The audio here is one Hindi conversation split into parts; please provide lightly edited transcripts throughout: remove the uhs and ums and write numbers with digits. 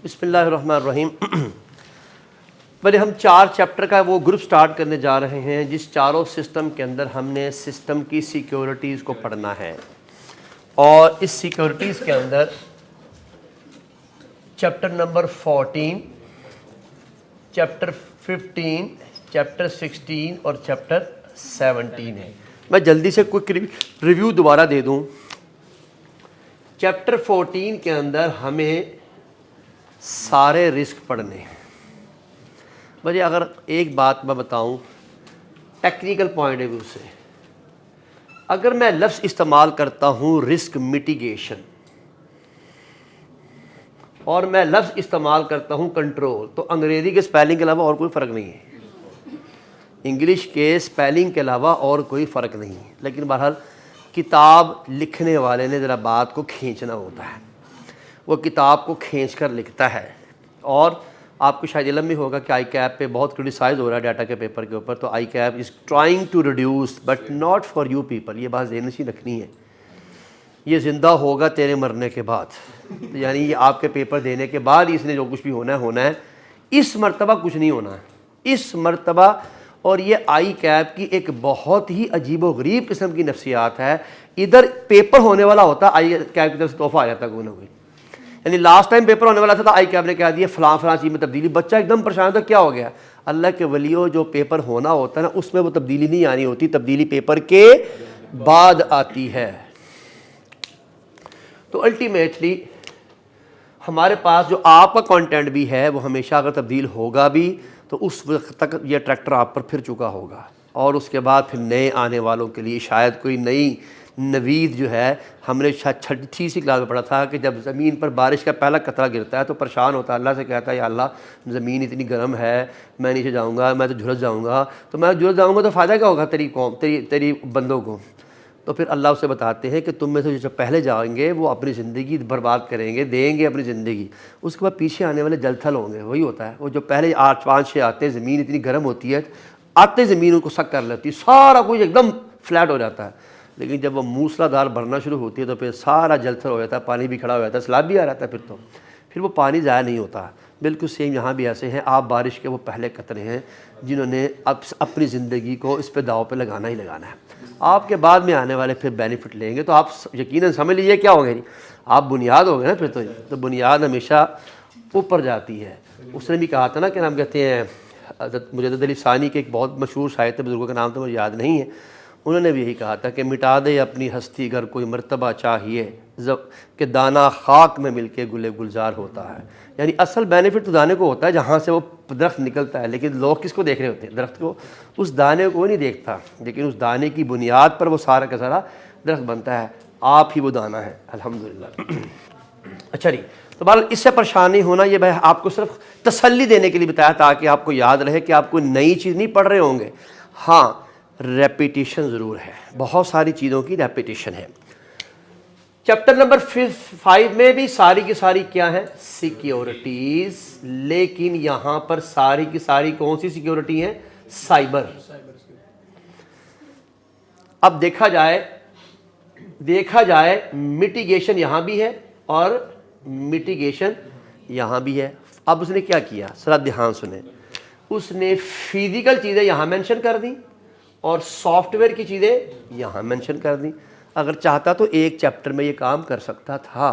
बिस्मिल्लाहिर्रहमानिर्रहीम। पहले हम 4 चैप्टर का वो ग्रुप स्टार्ट करने जा रहे हैं जिस चारों सिस्टम के अंदर हमने सिस्टम की सिक्योरिटीज़ को पढ़ना है। और इस सिक्योरिटीज़ के अंदर चैप्टर नंबर 14, चैप्टर 15, चैप्टर 16 और चैप्टर 17 है। मैं जल्दी से क्विक रिव्यू दोबारा दे दूं। चैप्टर 14 के अंदर हमें सारे रिस्क पढ़ने हैं। मुझे अगर एक बात मैं बताऊं टेक्निकल पॉइंट ऑफ व्यू से, अगर मैं लफ्ज़ इस्तेमाल करता हूं रिस्क मिटिगेशन और मैं लफ्ज़ इस्तेमाल करता हूं कंट्रोल, तो अंग्रेज़ी के स्पेलिंग के अलावा और कोई फ़र्क नहीं है। इंग्लिश के स्पेलिंग के अलावा और कोई फ़र्क नहीं है। लेकिन बहरहाल किताब लिखने वाले ने ज़रा बात को खींचना होता है, वो किताब को खींच कर लिखता है। और आपको शायद इल्म भी होगा कि आई कैप पे बहुत क्रिटिसाइज़ हो रहा है डाटा के पेपर के ऊपर। तो ICAP is trying to reduce but not for you people. ये बात ज़हन नशीं रखनी है। ये ज़िंदा होगा तेरे मरने के बाद, तो यानी ये आपके पेपर देने के बाद इसने जो कुछ भी होना है होना है। इस मरतबा कुछ नहीं होना है इस मरतबा। और ये आई कैप की एक बहुत ही अजीब व गरीब किस्म की नफ्सियात है। इधर पेपर होने वाला होता, आई कैप की तरफ से तोहफा आ जाता कोई ना कोई। यानी लास्ट टाइम पेपर होने वाला था तो आई कैप ने कह दिया फलां चीज़ में तब्दीली। बच्चा एकदम परेशान था, क्या हो गया? अल्लाह के वलियों, जो पेपर होना होता है ना उसमें वो तब्दीली नहीं आनी होती, तब्दीली पेपर के बाद आती है। तो अल्टीमेटली हमारे पास जो आपका कंटेंट भी है वो हमेशा अगर तब्दील होगा भी तो उस वक्त तक ये ट्रैक्टर आप पर फिर चुका होगा। और उसके बाद फिर नए आने वालों के लिए शायद कोई नई नवीद जो है, हमने छठी सी क्लास में पढ़ा था कि जब ज़मीन पर बारिश का पहला कतरा गिरता है तो परेशान होता है, अल्लाह से कहता है या अल्लाह ज़मीन इतनी गर्म है, मैं नीचे जाऊँगा, मैं तो झुलस जाऊँगा। तो मैं झुलस जाऊँगा तो फ़ायदा क्या होगा तेरी कौम, तेरी बंदों को? तो फिर अल्लाह उससे बताते हैं कि तुम में से जो पहले जाएंगे वो अपनी ज़िंदगी बर्बाद करेंगे, देंगे अपनी ज़िंदगी, उसके बाद पीछे आने वाले जलथल होंगे। वही होता है, वो जो पहले 8, 5, 6 आते हैं, ज़मीन इतनी गर्म होती है, आते ज़मीन उनको सक कर लेती है, सारा कुछ एकदम फ्लैट हो जाता है। लेकिन जब वो मूसलाधार भरना शुरू होती है तो फिर सारा जलथल हो जाता है, पानी भी खड़ा हो जाता है, सैलाब भी आ जाता है। फिर वो पानी ज़ाया नहीं होता। बिल्कुल सेम यहाँ भी ऐसे हैं। आप बारिश के वो पहले कतरे हैं जिन्होंने अब अपनी ज़िंदगी को इस पे दाव पे लगाना ही लगाना है। आपके बाद में आने वाले फिर बेनिफिट लेंगे, तो आप यकीनन समझ लीजिए क्या होंगे जी, आप बुनियाद हो गए ना। फिर तो बुनियाद हमेशा ऊपर जाती है। उसने भी कहा था ना, क्या नाम कहते हैं, मुजद्दिद अली सानी के एक बहुत मशहूर शायर थे, बुजुर्गों का नाम तो मुझे याद नहीं है, उन्होंने भी यही कहा था कि मिटा दे अपनी हस्ती अगर कोई मर्तबा चाहिए, जब कि दाना खाक में मिलके गुले गुलजार होता है। यानी असल बेनिफिट तो दाने को होता है जहाँ से वो दरख्त निकलता है, लेकिन लोग किसको देख रहे होते हैं? दरख्त को। उस दाने को नहीं देखता, लेकिन उस दाने की बुनियाद पर वो सारा का सारा दरख्त बनता है। आप ही वो दाना है, अल्हम्दुलिल्लाह। अच्छा जी, तो बाल इससे परेशान नहीं होना। ये मैं आपको सिर्फ तसल्ली देने के लिए बताया ताकि आपको याद रहे कि आप कोई नई चीज़ नहीं पढ़ रहे होंगे। हाँ, रेपिटेशन ज़रूर है, बहुत सारी चीज़ों की रेपिटेशन है। चैप्टर नंबर 5 में भी सारी की सारी क्या है? सिक्योरिटीज़। लेकिन यहाँ पर सारी की सारी कौन सी सिक्योरिटी है? साइबर। अब देखा जाए मिटिगेशन यहाँ भी है और मिटिगेशन यहाँ भी है। अब उसने क्या किया, जरा ध्यान सुने। उसने फिजिकल चीज़ें यहाँ मेंशन कर दी और सॉफ्टवेयर की चीज़ें यहाँ मेंशन कर दी। अगर चाहता तो एक चैप्टर में ये काम कर सकता था,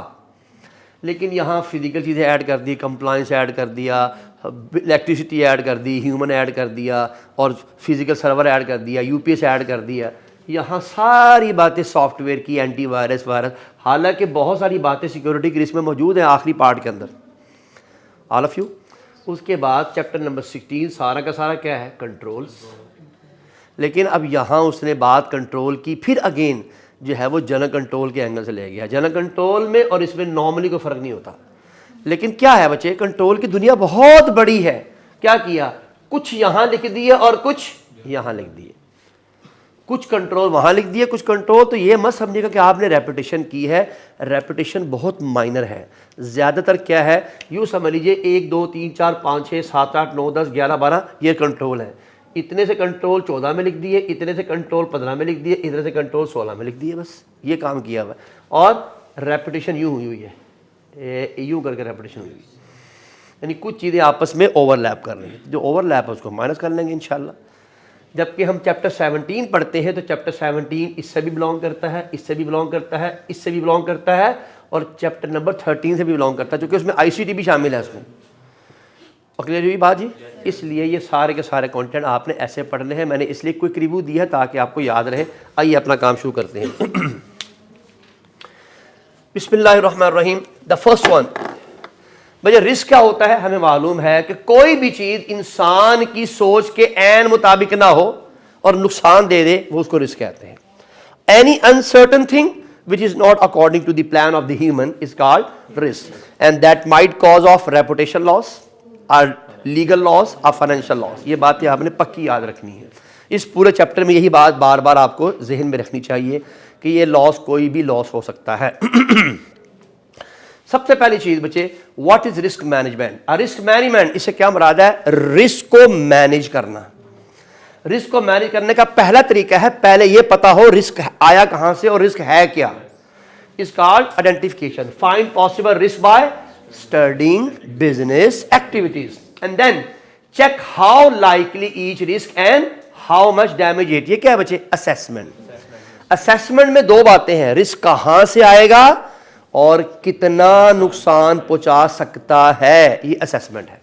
लेकिन यहाँ फिजिकल चीज़ें ऐड कर दी, कंप्लायंस ऐड कर दिया, इलेक्ट्रिसिटी ऐड कर दी, ह्यूमन ऐड कर दिया और फिजिकल सर्वर ऐड कर दिया, यूपीएस ऐड कर दिया। यहाँ सारी बातें सॉफ्टवेयर की, एंटीवायरस, वायरस, हालांकि बहुत सारी बातें सिक्योरिटी की रिस्क में मौजूद हैं आखिरी पार्ट के अंदर, ऑल ऑफ यू। उसके बाद चैप्टर नंबर 16 सारा का सारा क्या है? कंट्रोल्स। लेकिन अब यहाँ उसने बात कंट्रोल की, फिर अगेन जो है वो जनरल कंट्रोल के एंगल से ले गया। जनरल कंट्रोल में और इसमें नॉर्मली कोई फ़र्क नहीं होता। लेकिन क्या है बच्चे, कंट्रोल की दुनिया बहुत बड़ी है। क्या किया, कुछ यहाँ लिख दिए और कुछ यहाँ लिख दिए, कुछ कंट्रोल वहाँ लिख दिए, कुछ कंट्रोल। तो ये मत समझिएगा कि आपने रेपिटेशन की है, रेपिटेशन बहुत माइनर है। ज़्यादातर क्या है, यूँ समझ लीजिए 1, 2, 3, 4, 5, 6, 7, 8, 9, 10, 11, 12 ये कंट्रोल है। इतने से कंट्रोल 14 में लिख दिए, इतने से कंट्रोल 15 में लिख दिए, इतने से कंट्रोल 16 में लिख दिए, बस ये काम किया हुआ है। और रेपिटेशन यूँ हुई है, यूँ करके रेपिटेशन हुई। यानी कुछ चीज़ें आपस में ओवरलैप कर रही हैं, जो ओवरलैप है उसको माइनस कर लेंगे इंशाल्लाह। जबकि हम चैप्टर 17 पढ़ते हैं तो चैप्टर 17 इससे भी बिलोंग करता है, इससे भी बिलोंग करता है, इससे भी बिलोंग करता है और चैप्टर नंबर 13 से भी बिलोंग करता है, क्योंकि उसमें ICT भी शामिल है उसमें। क्लियर हुई बात जी? इसलिए ये सारे के सारे कंटेंट आपने ऐसे पढ़ने हैं। मैंने इसलिए क्विक रिव्यू दिया है ताकि आपको याद रहे। आइए अपना काम शुरू करते हैं। बिस्मिल्लाहिर्रहमानिर्रहीम। द फर्स्ट वन, भैया रिस्क क्या होता है? हमें मालूम है कि कोई भी चीज इंसान की सोच के ऐन मुताबिक ना हो और नुकसान दे दे, वो उसको रिस्क कहते हैं। Any uncertain thing which is not according to the plan of the human is called risk, and that might cause of reputation loss or legal loss or financial loss। ये बातें आपने पक्की याद रखनी है। इस पूरे चैप्टर में यही बात बार बार आपको जहन में रखनी चाहिए कि ये लॉस कोई भी लॉस हो सकता है। सबसे पहली चीज बच्चे, what is risk management? Risk management, इससे क्या मुराद है? रिस्क को मैनेज करना। रिस्क को मैनेज करने का पहला तरीका है, पहले यह पता हो रिस्क आया कहां से और रिस्क है क्या। Is called identification. Find possible risk by studying business activities and then check how likely each risk and how much damage it. ये क्या है बच्चे? असेसमेंट। असेसमेंट में दो बातें हैं, रिस्क कहां से आएगा और कितना नुकसान पहुंचा सकता है, ये असेसमेंट है।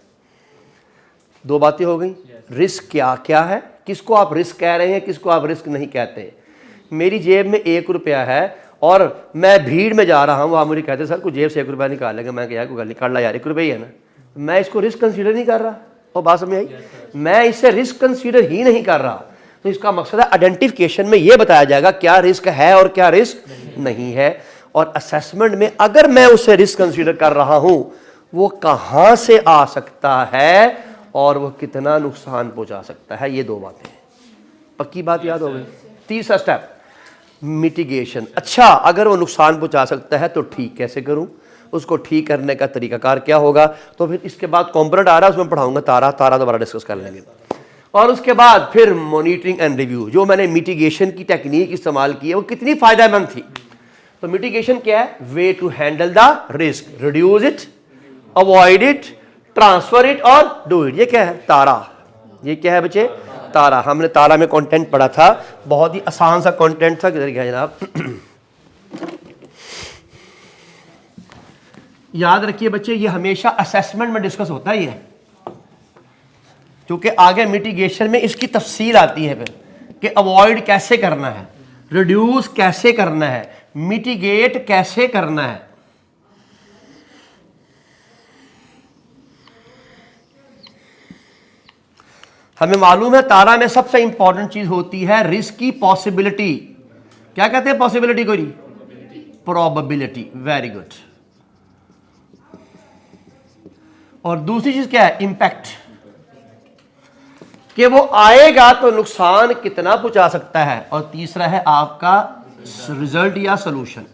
दो बातें हो गई। रिस्क क्या क्या है, किसको आप रिस्क कह रहे हैं, किसको आप रिस्क नहीं कहते। मेरी जेब में 1 रुपया है और मैं भीड़ में जा रहा हूं, आप मुझे कहते सर कुछ जेब से 1 रुपया निकाल लेंगे। मैं क्या, कोई गल निकाल ला यार, 1 रुपया ही है ना। मैं इसको रिस्क कंसीडर नहीं कर रहा। और बात समझ आई? मैं इससे रिस्क कंसीडर ही नहीं कर रहा। तो इसका मकसद है आइडेंटिफिकेशन में यह बताया जाएगा क्या रिस्क है और क्या रिस्क नहीं है। और असेसमेंट में अगर मैं उसे रिस्क कंसीडर कर रहा हूं, वो कहां से आ सकता है और वो कितना नुकसान पहुंचा सकता है। ये दो बातें हैं। पक्की बात याद हो गई। तीसरा स्टेप, मिटिगेशन। अच्छा, अगर वो नुकसान पहुंचा सकता है तो ठीक कैसे करूं, उसको ठीक करने का तरीकाकार क्या होगा। तो फिर इसके बाद कॉम्पोनेंट आ रहा है, उसमें पढ़ाऊंगा तारा दोबारा डिस्कस कर लेंगे। और उसके बाद फिर मॉनिटरिंग एंड रिव्यू। जो मैंने मिटिगेशन की टेक्निक इस्तेमाल की है वो कितनी फायदेमंद थी। तो मिटिगेशन क्या है? Way to handle the risk, reduce it, avoid it, transfer it और डू इट। ये क्या है? तारा। ये क्या है बच्चे? तारा। हमने तारा में कंटेंट पढ़ा था, बहुत ही आसान सा कंटेंट था। किधर गया जनाब? याद रखिए बच्चे, ये हमेशा असेसमेंट में डिस्कस होता है ये, क्योंकि आगे मिटिगेशन में इसकी तफसील आती है फिर कि अवॉइड कैसे करना है, रिड्यूस कैसे करना है, मिटिगेट कैसे करना है। हमें मालूम है तारा में सबसे इंपॉर्टेंट चीज होती है रिस्क की पॉसिबिलिटी। क्या कहते हैं पॉसिबिलिटी को? प्रोबेबिलिटी। Very good. और दूसरी चीज क्या है? इंपैक्ट, कि वो आएगा तो नुकसान कितना पहुंचा सकता है। और तीसरा है आपका रिजल्ट या सॉल्यूशन।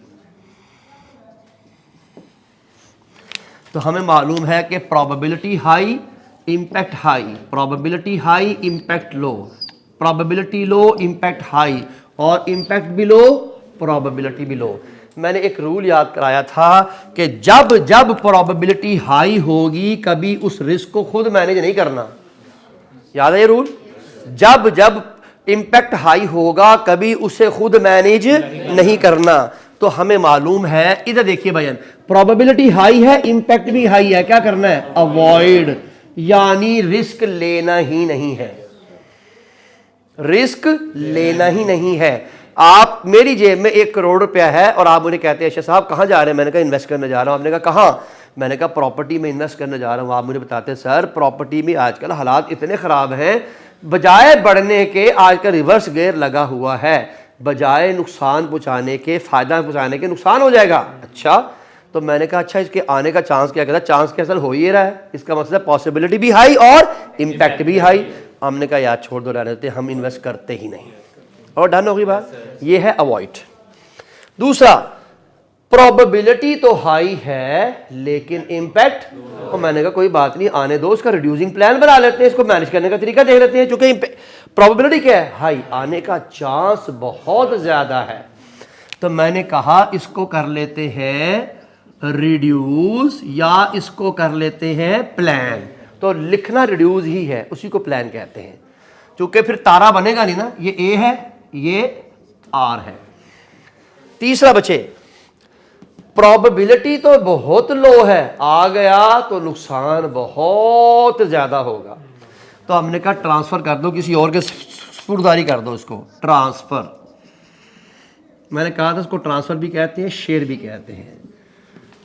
तो हमें मालूम है कि probability high, impact high, probability high, impact low, probability low, impact high, और इम्पैक्ट भी लो, प्रोबेबिलिटी भी लो। मैंने एक रूल याद कराया था कि जब जब प्रोबेबिलिटी हाई होगी कभी उस रिस्क को खुद मैनेज नहीं करना। याद है ये रूल? जब जब इम्पैक्ट हाई होगा कभी उसे खुद मैनेज नहीं करना। तो हमें मालूम है, इधर देखिए भाईजान, प्रोबेबिलिटी हाई है, इम्पैक्ट भी हाई है, क्या करना है? अवॉइड, यानी रिस्क लेना ही नहीं है। रिस्क लेना ही नहीं है। आप, मेरी जेब में 1 करोड़ रुपया है और आप मुझे कहते हैं अच्छा साहब कहां जा रहे हैं? मैंने कहा इन्वेस्ट करने जा रहा हूं। आपने कहा कहां? मैंने कहा प्रॉपर्टी में इन्वेस्ट करने जा रहा हूं। आप मुझे बताते हैं सर प्रॉपर्टी में आजकल हालात इतने खराब हैं, बजाय बढ़ने के आजकल रिवर्स गियर लगा हुआ है, बजाय नुकसान पहुंचाने के फायदा पहुंचाने के नुकसान हो जाएगा। अच्छा, तो मैंने कहा अच्छा इसके आने का चांस क्या कहता है? चांस क्या, असल हो ही रहा है। इसका मतलब है पॉसिबिलिटी भी हाई और इम्पैक्ट भी हाई। हमने कहा यार छोड़ दो, रहने देते, हम इन्वेस्ट करते ही नहीं। और डन होगी बात। ये है अवॉइड। दूसरा, प्रोबेबिलिटी तो हाई है लेकिन इम्पैक्ट, और मैंने कहा कोई बात नहीं, आने दो, उसका रिड्यूसिंग प्लान बना लेते हैं, इसको मैनेज करने का तरीका देख लेते हैं। क्योंकि प्रोबेबिलिटी क्या है? हाई, आने का चांस बहुत ज्यादा है। तो मैंने कहा इसको कर लेते हैं रिड्यूस, या इसको कर लेते हैं प्लान। तो लिखना रिड्यूस ही है, उसी को प्लान कहते हैं, क्योंकि फिर तारा बनेगा नहीं ना। ये ए है, ये आर है। तीसरा बचे, प्रोबेबिलिटी तो बहुत लो है, आ गया तो नुकसान बहुत ज्यादा होगा। तो हमने कहा ट्रांसफर कर दो, किसी और के सुपुर्दारी कर दो इसको, ट्रांसफर। मैंने कहा था इसको ट्रांसफर भी कहते हैं, शेयर भी कहते हैं।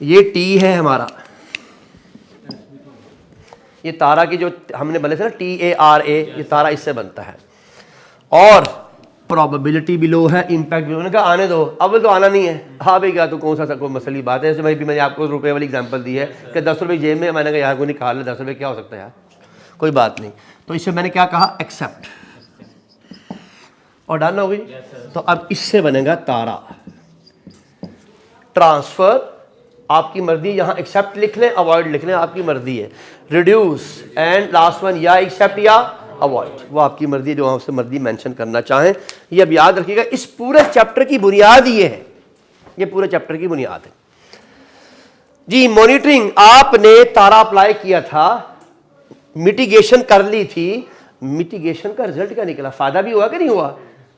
ये टी है हमारा, ये तारा की जो हमने बोले थे ना TARA, ये तारा इससे बनता है। और प्रोबेबिलिटी भी लो है, इम्पैक्ट भी लो। मैंने कहा आने दो, अब तो आना नहीं है। हाँ भाई क्या, तो कौन सा कोई मसली बात है। जैसे भाई भी मैंने आपको रुपए वाली एग्जांपल दी है कि 10 रुपये जेब में, मैंने कहा यार कोई निकाल ले 10 रुपये, क्या हो सकता है यार, कोई बात नहीं। तो इससे मैंने क्या कहा, एक्सेप्ट, और डन हो गई। तो अब इससे बनेगा तारा। ट्रांसफर आपकी मर्जी, यहाँ एक्सेप्ट लिख लें, अवॉइड लिख लें, आपकी मर्जी है। रिड्यूस एंड लास्ट वन, या एक्सेप्ट या अवॉइड, वो आपकी मर्जी है, जो आपसे मर्जी मेंशन करना चाहें। ये अब याद रखिएगा, इस पूरे चैप्टर की बुनियाद ये है, ये पूरे चैप्टर की बुनियाद है जी। मॉनिटरिंग, आपने तारा अप्लाई किया था, मिटिगेशन कर ली थी, मिटिगेशन का रिजल्ट क्या निकला, फायदा भी हुआ कि नहीं हुआ,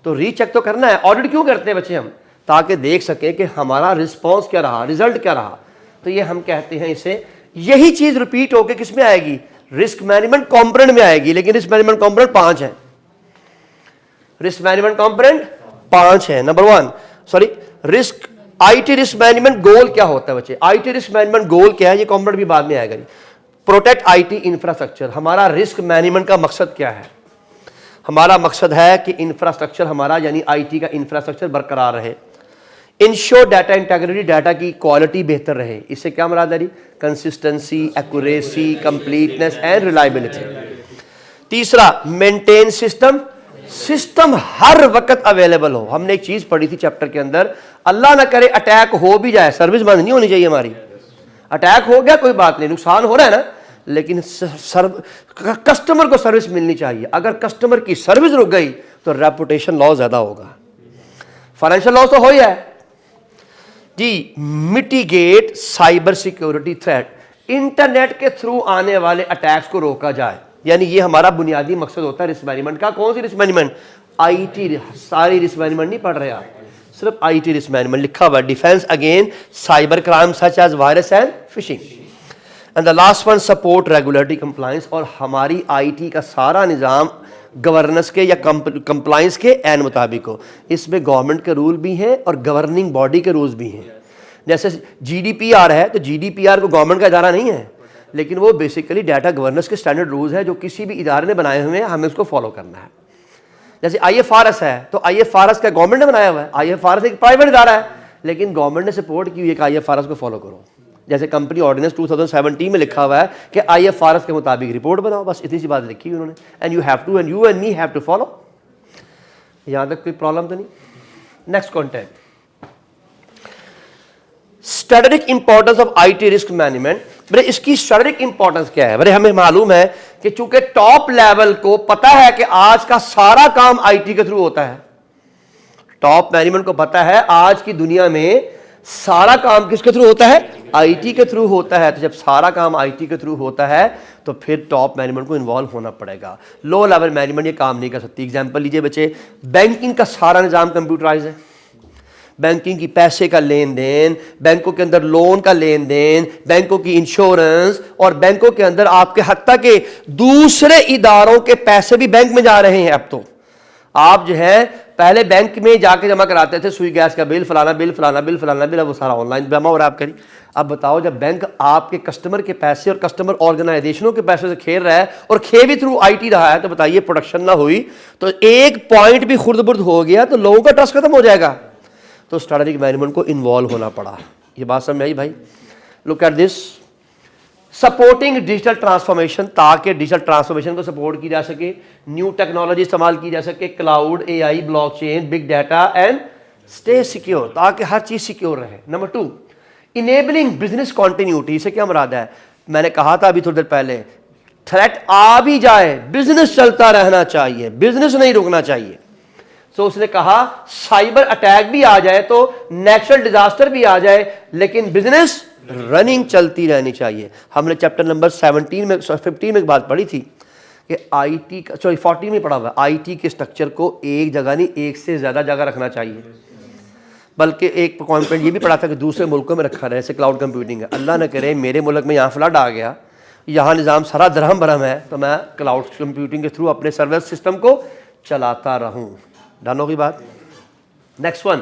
तो रीचेक तो करना है। ऑडिट क्यों करते हैं बच्चे हम, ताकि देख सकें कि हमारा रिस्पॉन्स क्या रहा, रिजल्ट क्या रहा। तो ये हम कहते हैं इसे, यही चीज रिपीट होकर किस में आएगी, रिस्क मैनेजमेंट कॉम्पोनेंट में आएगी। लेकिन रिस्क मैनेजमेंट कॉम्पोनेंट 5 है, रिस्क मैनेजमेंट कॉम्पोनेंट 5 है। Number 1, sorry, risk, IT risk management गोल क्या होता है बच्चे, IT रिस्क मैनेजमेंट गोल क्या है, ये कॉम्पोनेंट भी बाद में आएगा। प्रोटेक्ट IT इंफ्रास्ट्रक्चर, हमारा रिस्क मैनेजमेंट का मकसद क्या है, हमारा मकसद है कि इंफ्रास्ट्रक्चर हमारा यानी IT का इंफ्रास्ट्रक्चर बरकरार रहे। इंश्योर डाटा इंटेग्रिटी, डाटा की क्वालिटी बेहतर रहे। इससे क्या मुराद है, consistency, accuracy, completeness and reliability. तीसरा, मेंटेन सिस्टम, सिस्टम हर वक्त अवेलेबल हो। हमने एक चीज पढ़ी थी चैप्टर के अंदर, अल्लाह ना करे अटैक हो भी जाए, सर्विस बंद नहीं होनी चाहिए हमारी। अटैक हो गया कोई बात नहीं, नुकसान हो रहा है ना, लेकिन कस्टमर को सर्विस मिलनी चाहिए। अगर कस्टमर की सर्विस रुक गई तो रेपुटेशन लॉस ज्यादा होगा, फाइनेंशियल लॉस तो हो ही है जी। Mitigate cyber security threat, internet के थ्रू आने वाले अटैक्स को रोका जाए, यानी ये हमारा बुनियादी मकसद होता है रिस्क मैनेजमेंट का। कौन सी रिस्क मैनेजमेंट, IT, सारी रिस्क मैनेजमेंट नहीं पढ़ रहे आप, सिर्फ IT रिस्क मैनेजमेंट लिखा हुआ। Defence again cyber crime such as virus and phishing. And the last one, support regulatory compliance, और हमारी IT का सारा निज़ाम गवर्नेंस के या कंप्लायंस के एन मुताबिक हो। इसमें गवर्नमेंट के रूल भी हैं और गवर्निंग बॉडी के रूल्स भी हैं। जैसे GDPR है, तो GDPR को गवर्नमेंट का इदारा नहीं है, लेकिन वो बेसिकली डाटा गवर्नेंस के स्टैंडर्ड रूल्स है जो किसी भी इदारे ने बनाए हुए हैं, हमें उसको फॉलो करना है। जैसे IFRS है, तो IFRS का गवर्नमेंट ने बनाया हुआ है, IFRS एक प्राइवेट इदारा है, लेकिन गवर्नमेंट ने सपोर्ट की हुई है कि IFRS को फॉलो करो। जैसे कंपनी ऑर्डिनेंस 2017 में लिखा हुआ है कि IFRS के मुताबिक रिपोर्ट बनाओ, बस इतनी सी बात लिखी हुई उन्होंने, and you have to, and you and me have to follow. यहां तक कोई प्रॉब्लम तो नहीं। Next content, strategic importance of IT risk management. बड़े इसकी स्ट्रेटेजिक इंपॉर्टेंस क्या है, बड़े हमें मालूम है कि चूंकि टॉप लेवल को पता है कि आज का सारा काम IT के थ्रू होता है, टॉप मैनेजमेंट को पता है आज की दुनिया में सारा काम किसके थ्रू होता है, IT के थ्रू होता है। तो जब सारा काम IT के थ्रू होता है तो फिर टॉप मैनेजमेंट को इन्वॉल्व होना पड़ेगा। लो लेवल मैनेजमेंट ये काम नहीं कर सकती। एग्जांपल लीजिए बच्चे, बैंकिंग का सारा निजाम कंप्यूटराइज है, बैंकिंग की पैसे का लेन देन, बैंकों के अंदर लोन का लेन देन, बैंकों की इंश्योरेंस, और बैंकों के अंदर आपके हत्ता के दूसरे इदारों के पैसे भी बैंक में जा रहे हैं। अब तो आप जो है पहले बैंक में जाके जमा कराते थे, सुई गैस का बिल, फलाना बिल, फलाना बिल, फलाना बिल, अब वो सारा ऑनलाइन जमा हो रहा है आप करिए। अब बताओ, जब बैंक आपके कस्टमर के पैसे और कस्टमर ऑर्गेनाइजेशनों के पैसे से खेल रहा है और खेल भी थ्रू IT रहा है, तो बताइए प्रोडक्शन ना हुई तो एक पॉइंट भी खुर्द-बुर्द हो गया तो लोगों का ट्रस्ट खत्म हो जाएगा। तो स्ट्रेटेजिक मैनेजमेंट को इन्वॉल्व होना पड़ा। ये बात समझ आई भाई। Look at this, supporting digital transformation, ताकि डिजिटल ट्रांसफॉर्मेशन को सपोर्ट की जा सके, न्यू टेक्नोलॉजी इस्तेमाल की जा सके, cloud, AI, blockchain, big data and stay secure, ताकि हर चीज सिक्योर रहे। Number 2, enabling business continuity. से क्या मुराद है, मैंने कहा था अभी थोड़ी देर पहले, थ्रेट आ भी जाए बिजनेस चलता रहना चाहिए, बिजनेस नहीं रुकना चाहिए। तो उसने कहा साइबर अटैक भी आ जाए, तो नेचुरल डिजास्टर भी आ जाए, लेकिन बिजनेस रनिंग चलती रहनी चाहिए। हमने चैप्टर नंबर 15 में एक बात पढ़ी थी कि आईटी का 14 में पढ़ा हुआ, आईटी के स्ट्रक्चर को एक जगह नहीं, एक से ज़्यादा जगह रखना चाहिए। बल्कि एक कॉन्फिडेंट ये भी पढ़ा था कि दूसरे मुल्कों में रखा रहे, जैसे क्लाउड कंप्यूटिंग है। अल्लाह न करे मेरे मुल्क में यहाँ फ्लड आ गया, यहाँ निज़ाम सारा दरहम बरहम है, तो मैं क्लाउड कंप्यूटिंग के थ्रू अपने सर्वर सिस्टम को चलाता रहूँ। डन होगी बात। नेक्स्ट वन,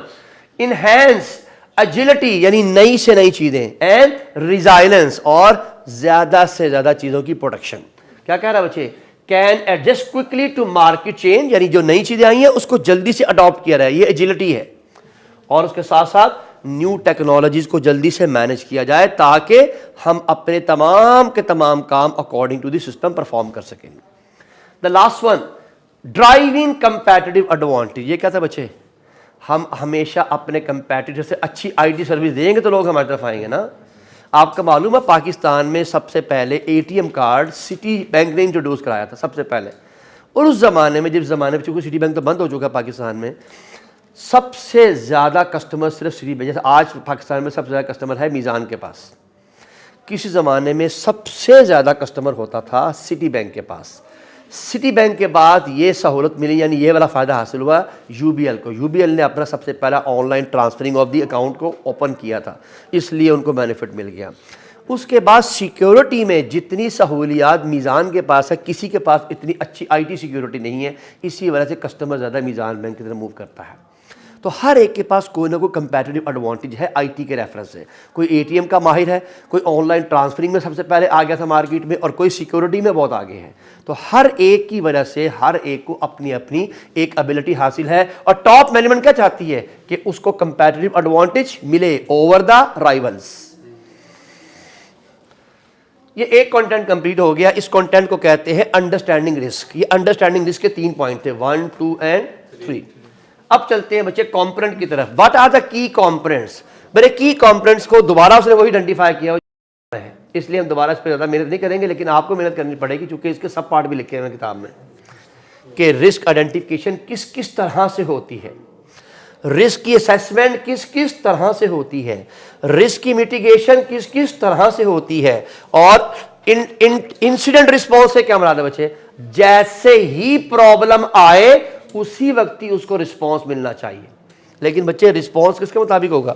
इनहेंस एजिलिटी, यानी नई से नई चीज़ें, एंड रिजाइलेंस, और ज़्यादा से ज़्यादा चीज़ों की प्रोटेक्शन। क्या कह रहा है बच्चे? Can adjust quickly to market change, यानी जो नई चीज़ें आई हैं उसको जल्दी से अडॉप्ट किया रहा है, ये एजिलिटी है। और उसके साथ साथ न्यू टेक्नोलॉजीज को जल्दी से मैनेज किया जाए ताकि हम अपने तमाम के तमाम काम according to the system perform कर सकें। The last one, driving competitive advantage. ये क्या था बच्चे? हम हमेशा अपने कंपैटिटर से अच्छी आईटी सर्विस देंगे तो लोग हमारी तरफ आएंगे ना। आपका मालूम है पाकिस्तान में सबसे पहले एटीएम कार्ड सिटी बैंक ने इंट्रोड्यूस कराया था सबसे पहले। और उस ज़माने में, जिस ज़माने में चूँकि सिटी बैंक तो बंद हो चुका पाकिस्तान में, सबसे ज़्यादा कस्टमर सिर्फ सिटी बैंक, जैसे आज पाकिस्तान में सबसे ज़्यादा कस्टमर है मीज़ान के पास, किसी ज़माने में सबसे ज़्यादा कस्टमर होता था सिटी बैंक के पास। सिटी बैंक के बाद ये सहूलत मिली, यानी ये वाला फ़ायदा हासिल हुआ यूबीएल को। यूबीएल ने अपना सबसे पहला online transferring of the account को ओपन किया था, इसलिए उनको बेनिफिट मिल गया। उसके बाद सिक्योरिटी में जितनी सहूलियात मीज़ान के पास है, किसी के पास इतनी अच्छी आईटी सिक्योरिटी नहीं है, इसी वजह से कस्टमर ज़्यादा मीज़ान बैंक की तरफ मूव करता है। तो हर एक के पास कोई ना कोई कंपैटिटिव एडवांटेज है आईटी के रेफरेंस से। कोई एटीएम का माहिर है, कोई ऑनलाइन ट्रांसफरिंग में सबसे पहले आ गया था मार्केट में, और कोई सिक्योरिटी में बहुत आगे है। तो हर एक की वजह से हर एक को अपनी अपनी एक एबिलिटी हासिल है, और टॉप मैनेजमेंट क्या चाहती है कि उसको कंपैटिटिव एडवांटेज मिले ओवर द राइवल्स। ये एक कंटेंट कंप्लीट हो गया। इस कंटेंट को कहते हैं अंडरस्टैंडिंग रिस्क। ये अंडरस्टैंडिंग रिस्क के 3 पॉइंट थे, 1, 2 एंड 3। अब चलते हैं बच्चे कंपोनेंट की तरफ। What are the key components? मेरे की कंपोनेंट्स को दोबारा उसने वही आइडेंटिफाई किया है, इसलिए हम दोबारा इस पर ज़्यादा मेहनत नहीं करेंगे, लेकिन आपको मेहनत करनी पड़ेगी क्योंकि इसके सब पार्ट भी लिखे हैं किताब में कि रिस्क आइडेंटिफिकेशन किस किस तरह से होती है, रिस्क की असेसमेंट किस किस तरह से होती है, रिस्क की मिटिगेशन किस किस तरह से होती है, और इंसिडेंट रिस्पॉन्स से क्या मुराद है बच्चे? जैसे ही प्रॉब्लम आए उसी वक्त ही उसको रिस्पॉन्स मिलना चाहिए। लेकिन बच्चे रिस्पॉन्स किसके मुताबिक होगा?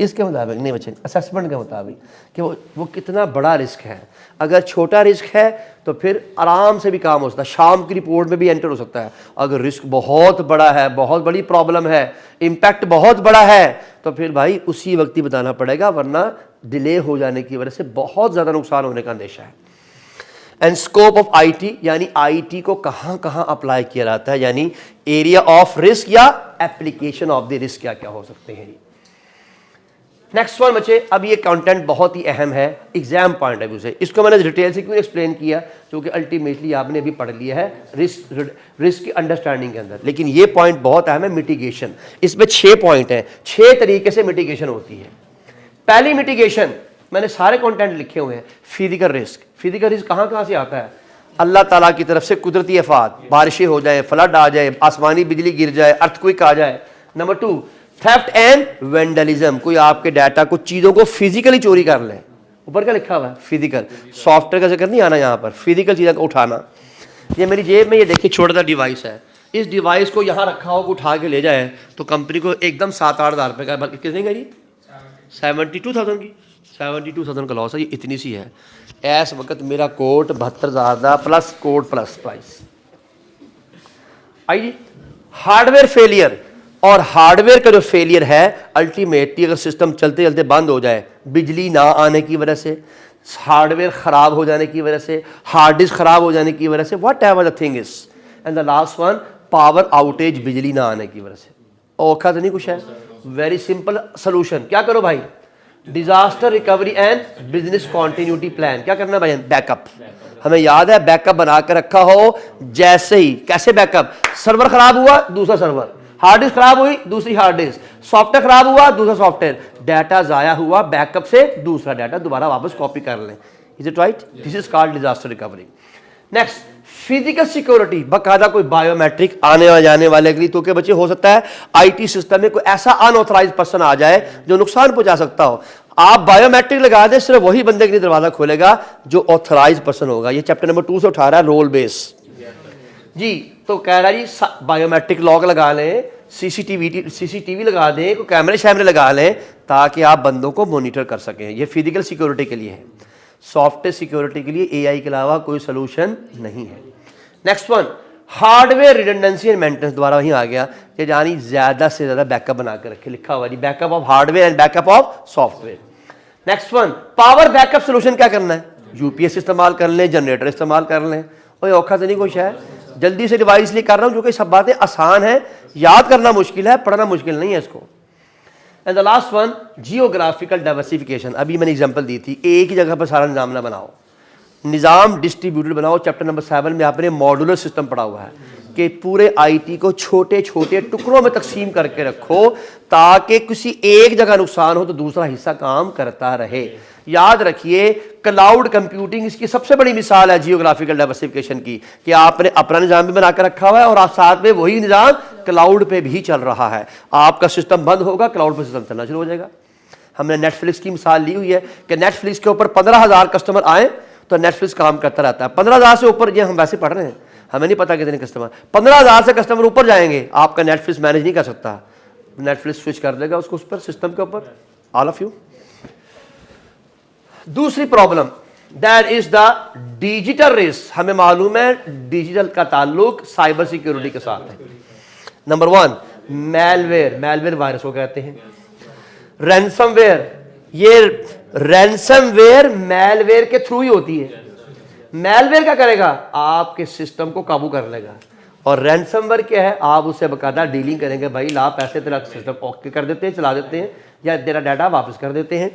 इसके मुताबिक नहीं बच्चे, असेसमेंट के मुताबिक कि वो कितना बड़ा रिस्क है। अगर छोटा रिस्क है तो फिर आराम से भी काम हो सकता है, शाम की रिपोर्ट में भी एंटर हो सकता है। अगर रिस्क बहुत बड़ा है, बहुत बड़ी प्रॉब्लम है, इम्पैक्ट बहुत बड़ा है, तो फिर भाई उसी वक्त ही बताना पड़ेगा, वरना डिले हो जाने की वजह से बहुत ज़्यादा नुकसान होने का अंदेशा है। एंड स्कोप ऑफ आईटी, यानी आईटी को कहां कहां अप्लाई किया जाता है, यानी एरिया ऑफ रिस्क या एप्लीकेशन ऑफ द रिस्क क्या क्या हो सकते हैं। नेक्स्ट वन बच्चे, अब ये कंटेंट बहुत ही अहम है एग्जाम पॉइंट ऑफ व्यू से। इसको मैंने डिटेल से क्यों एक्सप्लेन किया, क्योंकि अल्टीमेटली आपने अभी पढ़ लिया है रिस्क की अंडरस्टैंडिंग के अंदर, लेकिन ये पॉइंट बहुत अहम है, मिटिगेशन। इसमें 6 पॉइंट हैं, 6 तरीके से मिटिगेशन होती है। पहली मिटिगेशन, मैंने सारे कंटेंट लिखे हुए हैं। फिजिकल रिस्क, फिजिकल रिस्क कहाँ कहाँ से आता है? अल्लाह ताला की तरफ से कुदरती आफात, बारिशें हो जाए, फ्लड आ जाए, आसमानी बिजली गिर जाए, अर्थक्वेक आ जाए। नंबर 2, थेफ्ट एंड वेंडलिज्म, कोई आपके डाटा को, चीज़ों को फिजिकली चोरी कर ले। ऊपर क्या लिखा हुआ है? फिजिकल। सॉफ्टवेयर का जिक्र नहीं आना यहाँ पर, फिजिकल चीज़ों को उठाना। ये मेरी जेब में ये देखिए छोटा सा डिवाइस है, इस डिवाइस को यहाँ रखा हो, उठा के ले जाए तो कंपनी को एकदम 7-8 हज़ार रुपये का, बल्कि कितने का जी? 72,000 की, 72,000 का लॉस है। ये इतनी सी है। इस वक्त मेरा quote 72,000 plus quote plus price. आइए, हार्डवेयर फेलियर, और हार्डवेयर का जो फेलियर है अल्टीमेटली अगर सिस्टम चलते चलते बंद हो जाए, बिजली ना आने की वजह से, हार्डवेयर ख़राब हो जाने की वजह से, हार्ड डिस्क ख़राब हो जाने की वजह से, what ever the thing is, and the last one power outage, बिजली ना आने की वजह से। औखा तो नहीं कुछ है, वेरी सिंपल सोल्यूशन। क्या करो भाई? Disaster recovery and business continuity plan. क्या करना भाई? बैकअप। हमें याद है बैकअप बना कर रखा हो, जैसे ही, कैसे बैकअप? सर्वर खराब हुआ, दूसरा सर्वर, हार्ड डिस्क खराब हुई, दूसरी हार्ड डिस्क, सॉफ्टवेयर खराब हुआ, दूसरा सॉफ्टवेयर, डाटा जाया हुआ, बैकअप से दूसरा डाटा दोबारा वापस कॉपी कर लें। Is it right? This is called disaster recovery. Next, physical security, बाकायदा कोई बायोमेट्रिक आने और जाने वाले के लिए, तो क्या बच्चे हो सकता है आईटी सिस्टम में कोई ऐसा अनऑथराइज पर्सन आ जाए जो नुकसान पहुंचा सकता हो, आप बायोमेट्रिक लगा दें, सिर्फ वही बंदे के लिए दरवाजा खोलेगा जो ऑथराइज पर्सन होगा। ये चैप्टर नंबर 2 से उठा रहा है, रोल बेस जी। तो कह रहा है जी बायोमेट्रिक लॉक लगा लें, सीसीटीवी लगा दें, कोई कैमरे शैमरे लगा लें ताकि आप बंदों को मॉनिटर कर सकें। ये फिजिकल सिक्योरिटी के लिए है। सॉफ्टवेयर सिक्योरिटी के लिए एआई के अलावा कोई सोल्यूशन नहीं है। Next one, hardware redundancy and maintenance, द्वारा वहीं आ गया कि जानी ज्यादा से ज्यादा बैकअप बना के रखे, लिखा हुआ जी backup of hardware and backup of software. Next one, power backup solution क्या करना है, यूपीएस इस्तेमाल कर लें, जनरेटर इस्तेमाल कर लें, और औखा तो नहीं कुछ है, जल्दी से डिवाइस लिए कर रहा हूं जो कि सब बातें आसान है, याद करना मुश्किल है, पढ़ना मुश्किल नहीं है इसको। And the last one, geographical diversification. अभी मैंने एग्जांपल दी थी, एक ही जगह पर सारा निजाम ना बनाओ, निजाम डिस्ट्रीब्यूटेड बनाओ। चैप्टर नंबर 7 में आपने मॉड्यूलर सिस्टम पढ़ा हुआ है कि पूरे आईटी को छोटे छोटे टुकड़ों में तकसीम करके रखो ताकि किसी एक जगह नुकसान हो तो दूसरा हिस्सा काम करता रहे। याद रखिए, क्लाउड कंप्यूटिंग इसकी सबसे बड़ी मिसाल है जियोग्राफिकल डाइवर्सिफिकेशन की, कि आपने अपना निजाम भी बना कर रखा हुआ है और आप साथ में वही निजाम क्लाउड पे भी चल रहा है। आपका सिस्टम बंद होगा, क्लाउड पे सिस्टम चलना शुरू हो जाएगा। हमने नेटफ्लिक्स की मिसाल ली हुई है कि नेटफ्लिक्स के ऊपर 15,000 कस्टमर आए तो नेटफ्लिक्स काम करता रहता है। 15,000 से ऊपर, ये हम वैसे पढ़ रहे हैं, हमें नहीं पता कितने कस्टमर, 15,000 से कस्टमर ऊपर जाएंगे, आपका नेटफ्लिक्स मैनेज नहीं कर सकता, नेटफ्लिक्स स्विच कर देगा उसको उस पर, सिस्टम के ऊपर। All of you. दूसरी problem, that is the digital risk. हमें मालूम है डिजिटल का ताल्लुक साइबर सिक्योरिटी के साथ है। नंबर 1, मैलवेयर, मैलवेयर वायरस को कहते हैं। रैंसमवेयर, ये रैंसमवेयर मैलवेयर के थ्रू ही होती है। मैलवेयर क्या करेगा, आपके सिस्टम को काबू कर लेगा, और रैंसमवेयर क्या है, आप उससे बकायदा डीलिंग करेंगे, भाई ला पैसे, तेरा सिस्टम ओके कर देते हैं, चला देते हैं, या तेरा डाटा वापस कर देते हैं।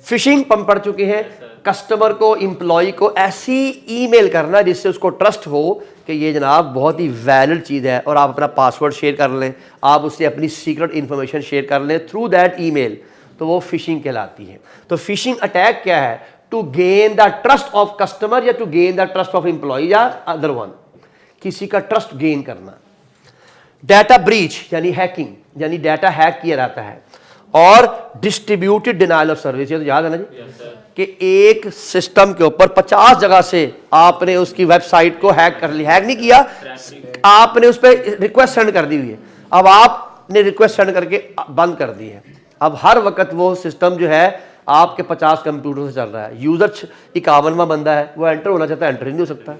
फिशिंग पंप पड़ चुके हैं, कस्टमर को, एम्प्लॉय को ऐसी ईमेल करना जिससे उसको ट्रस्ट हो कि ये जनाब बहुत ही वैलिड चीज़ है, और आप अपना पासवर्ड शेयर कर लें, आप उससे अपनी सीक्रेट इंफॉर्मेशन शेयर कर लें थ्रू दैट ईमेल, तो वो फिशिंग कहलाती है। तो फिशिंग अटैक क्या है, to gain the trust of customer या to gain the trust of employ या अदर वन, किसी का ट्रस्ट गेन करना। डाटा ब्रीच यानी हैकिंग, यानी डाटा हैक किया जाता है। और डिस्ट्रीब्यूटेड डिनायल ऑफ सर्विस, ये तो याद है ना जी, कि एक सिस्टम के ऊपर 50 जगह से आपने उसकी वेबसाइट को हैक कर लिया, हैक नहीं किया, आपने उस पर रिक्वेस्ट सेंड कर दी हुई है, अब आपने रिक्वेस्ट सेंड करके बंद कर दी है, अब हर वक्त वो सिस्टम जो है आपके 50 कंप्यूटर से चल रहा है, यूजर 51वां बंदा है, वो एंटर होना चाहता है, एंटर नहीं हो सकता।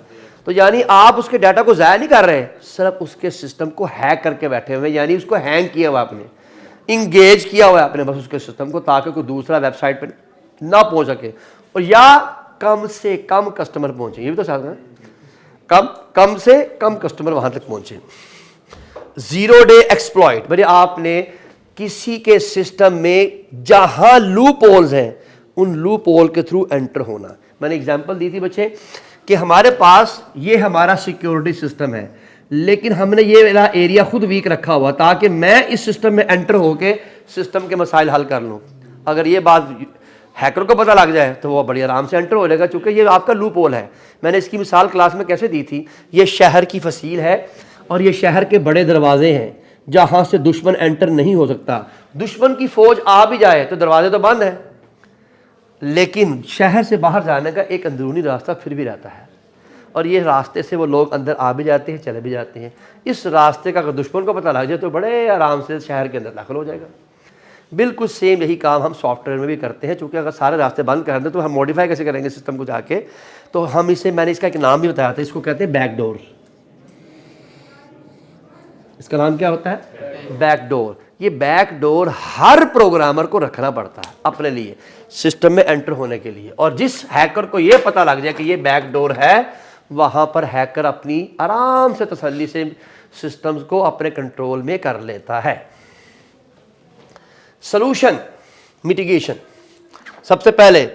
तो यानी आप उसके डाटा को ज़ाया नहीं कर रहे, सिर्फ उसके सिस्टम को हैक करके बैठे हुए, यानी उसको हैंग किया हुआ आपने, इंगेज किया हुआ है आपने बस उसके सिस्टम को, ताकि कोई दूसरा वेबसाइट पर ना पहुंच सके, और या कम से कम कस्टमर पहुंचे, ये भी तो साथ है, कम से कम कस्टमर वहां तक पहुंचे। जीरो डे एक्सप्लॉइट, भाई आपने किसी के सिस्टम में जहां लूप होल्स हैं उन लूप होल के थ्रू एंटर होना। मैंने एग्जांपल दी थी बच्चे कि हमारे पास ये हमारा सिक्योरिटी सिस्टम है, लेकिन हमने ये मेरा एरिया खुद वीक रखा हुआ ताकि मैं इस सिस्टम में एंटर होके सिस्टम के मसाइल हल कर लूँ। अगर ये बात हैकर को पता लग जाए तो वो बड़ी आराम से एंटर हो जाएगा, चूंकि ये आपका लूप होल है। मैंने इसकी मिसाल क्लास में कैसे दी थी, ये शहर की फसील है और ये शहर के बड़े दरवाजे हैं जहां से दुश्मन एंटर नहीं हो सकता। दुश्मन की फौज आ भी जाए तो दरवाजे तो बंद है, लेकिन शहर से बाहर जाने का एक अंदरूनी रास्ता फिर भी रहता है, और ये रास्ते से वो लोग अंदर आ भी जाते हैं, चले भी जाते हैं। इस रास्ते का अगर दुश्मन को पता लग जाए तो बड़े आराम से शहर के अंदर दाखिल हो जाएगा। बिल्कुल सेम यही काम हम सॉफ्टवेयर में भी करते हैं, चूंकि अगर सारे रास्ते बंद कर दें तो हम मॉडिफाई कैसे करेंगे सिस्टम को जाके, तो हम इसे, मैंने इसका एक नाम भी बताया था, इसको कहते हैं बैकडोर। इसका नाम क्या होता है, बैकडोर। ये बैकडोर हर प्रोग्रामर को रखना पड़ता है अपने लिए सिस्टम में एंटर होने के लिए, और जिस हैकर को ये पता लग जाए कि ये बैकडोर है, वहां पर हैकर अपनी आराम से तसल्ली से सिस्टम्स को अपने कंट्रोल में कर लेता है। सॉल्यूशन मिटिगेशन, सबसे पहले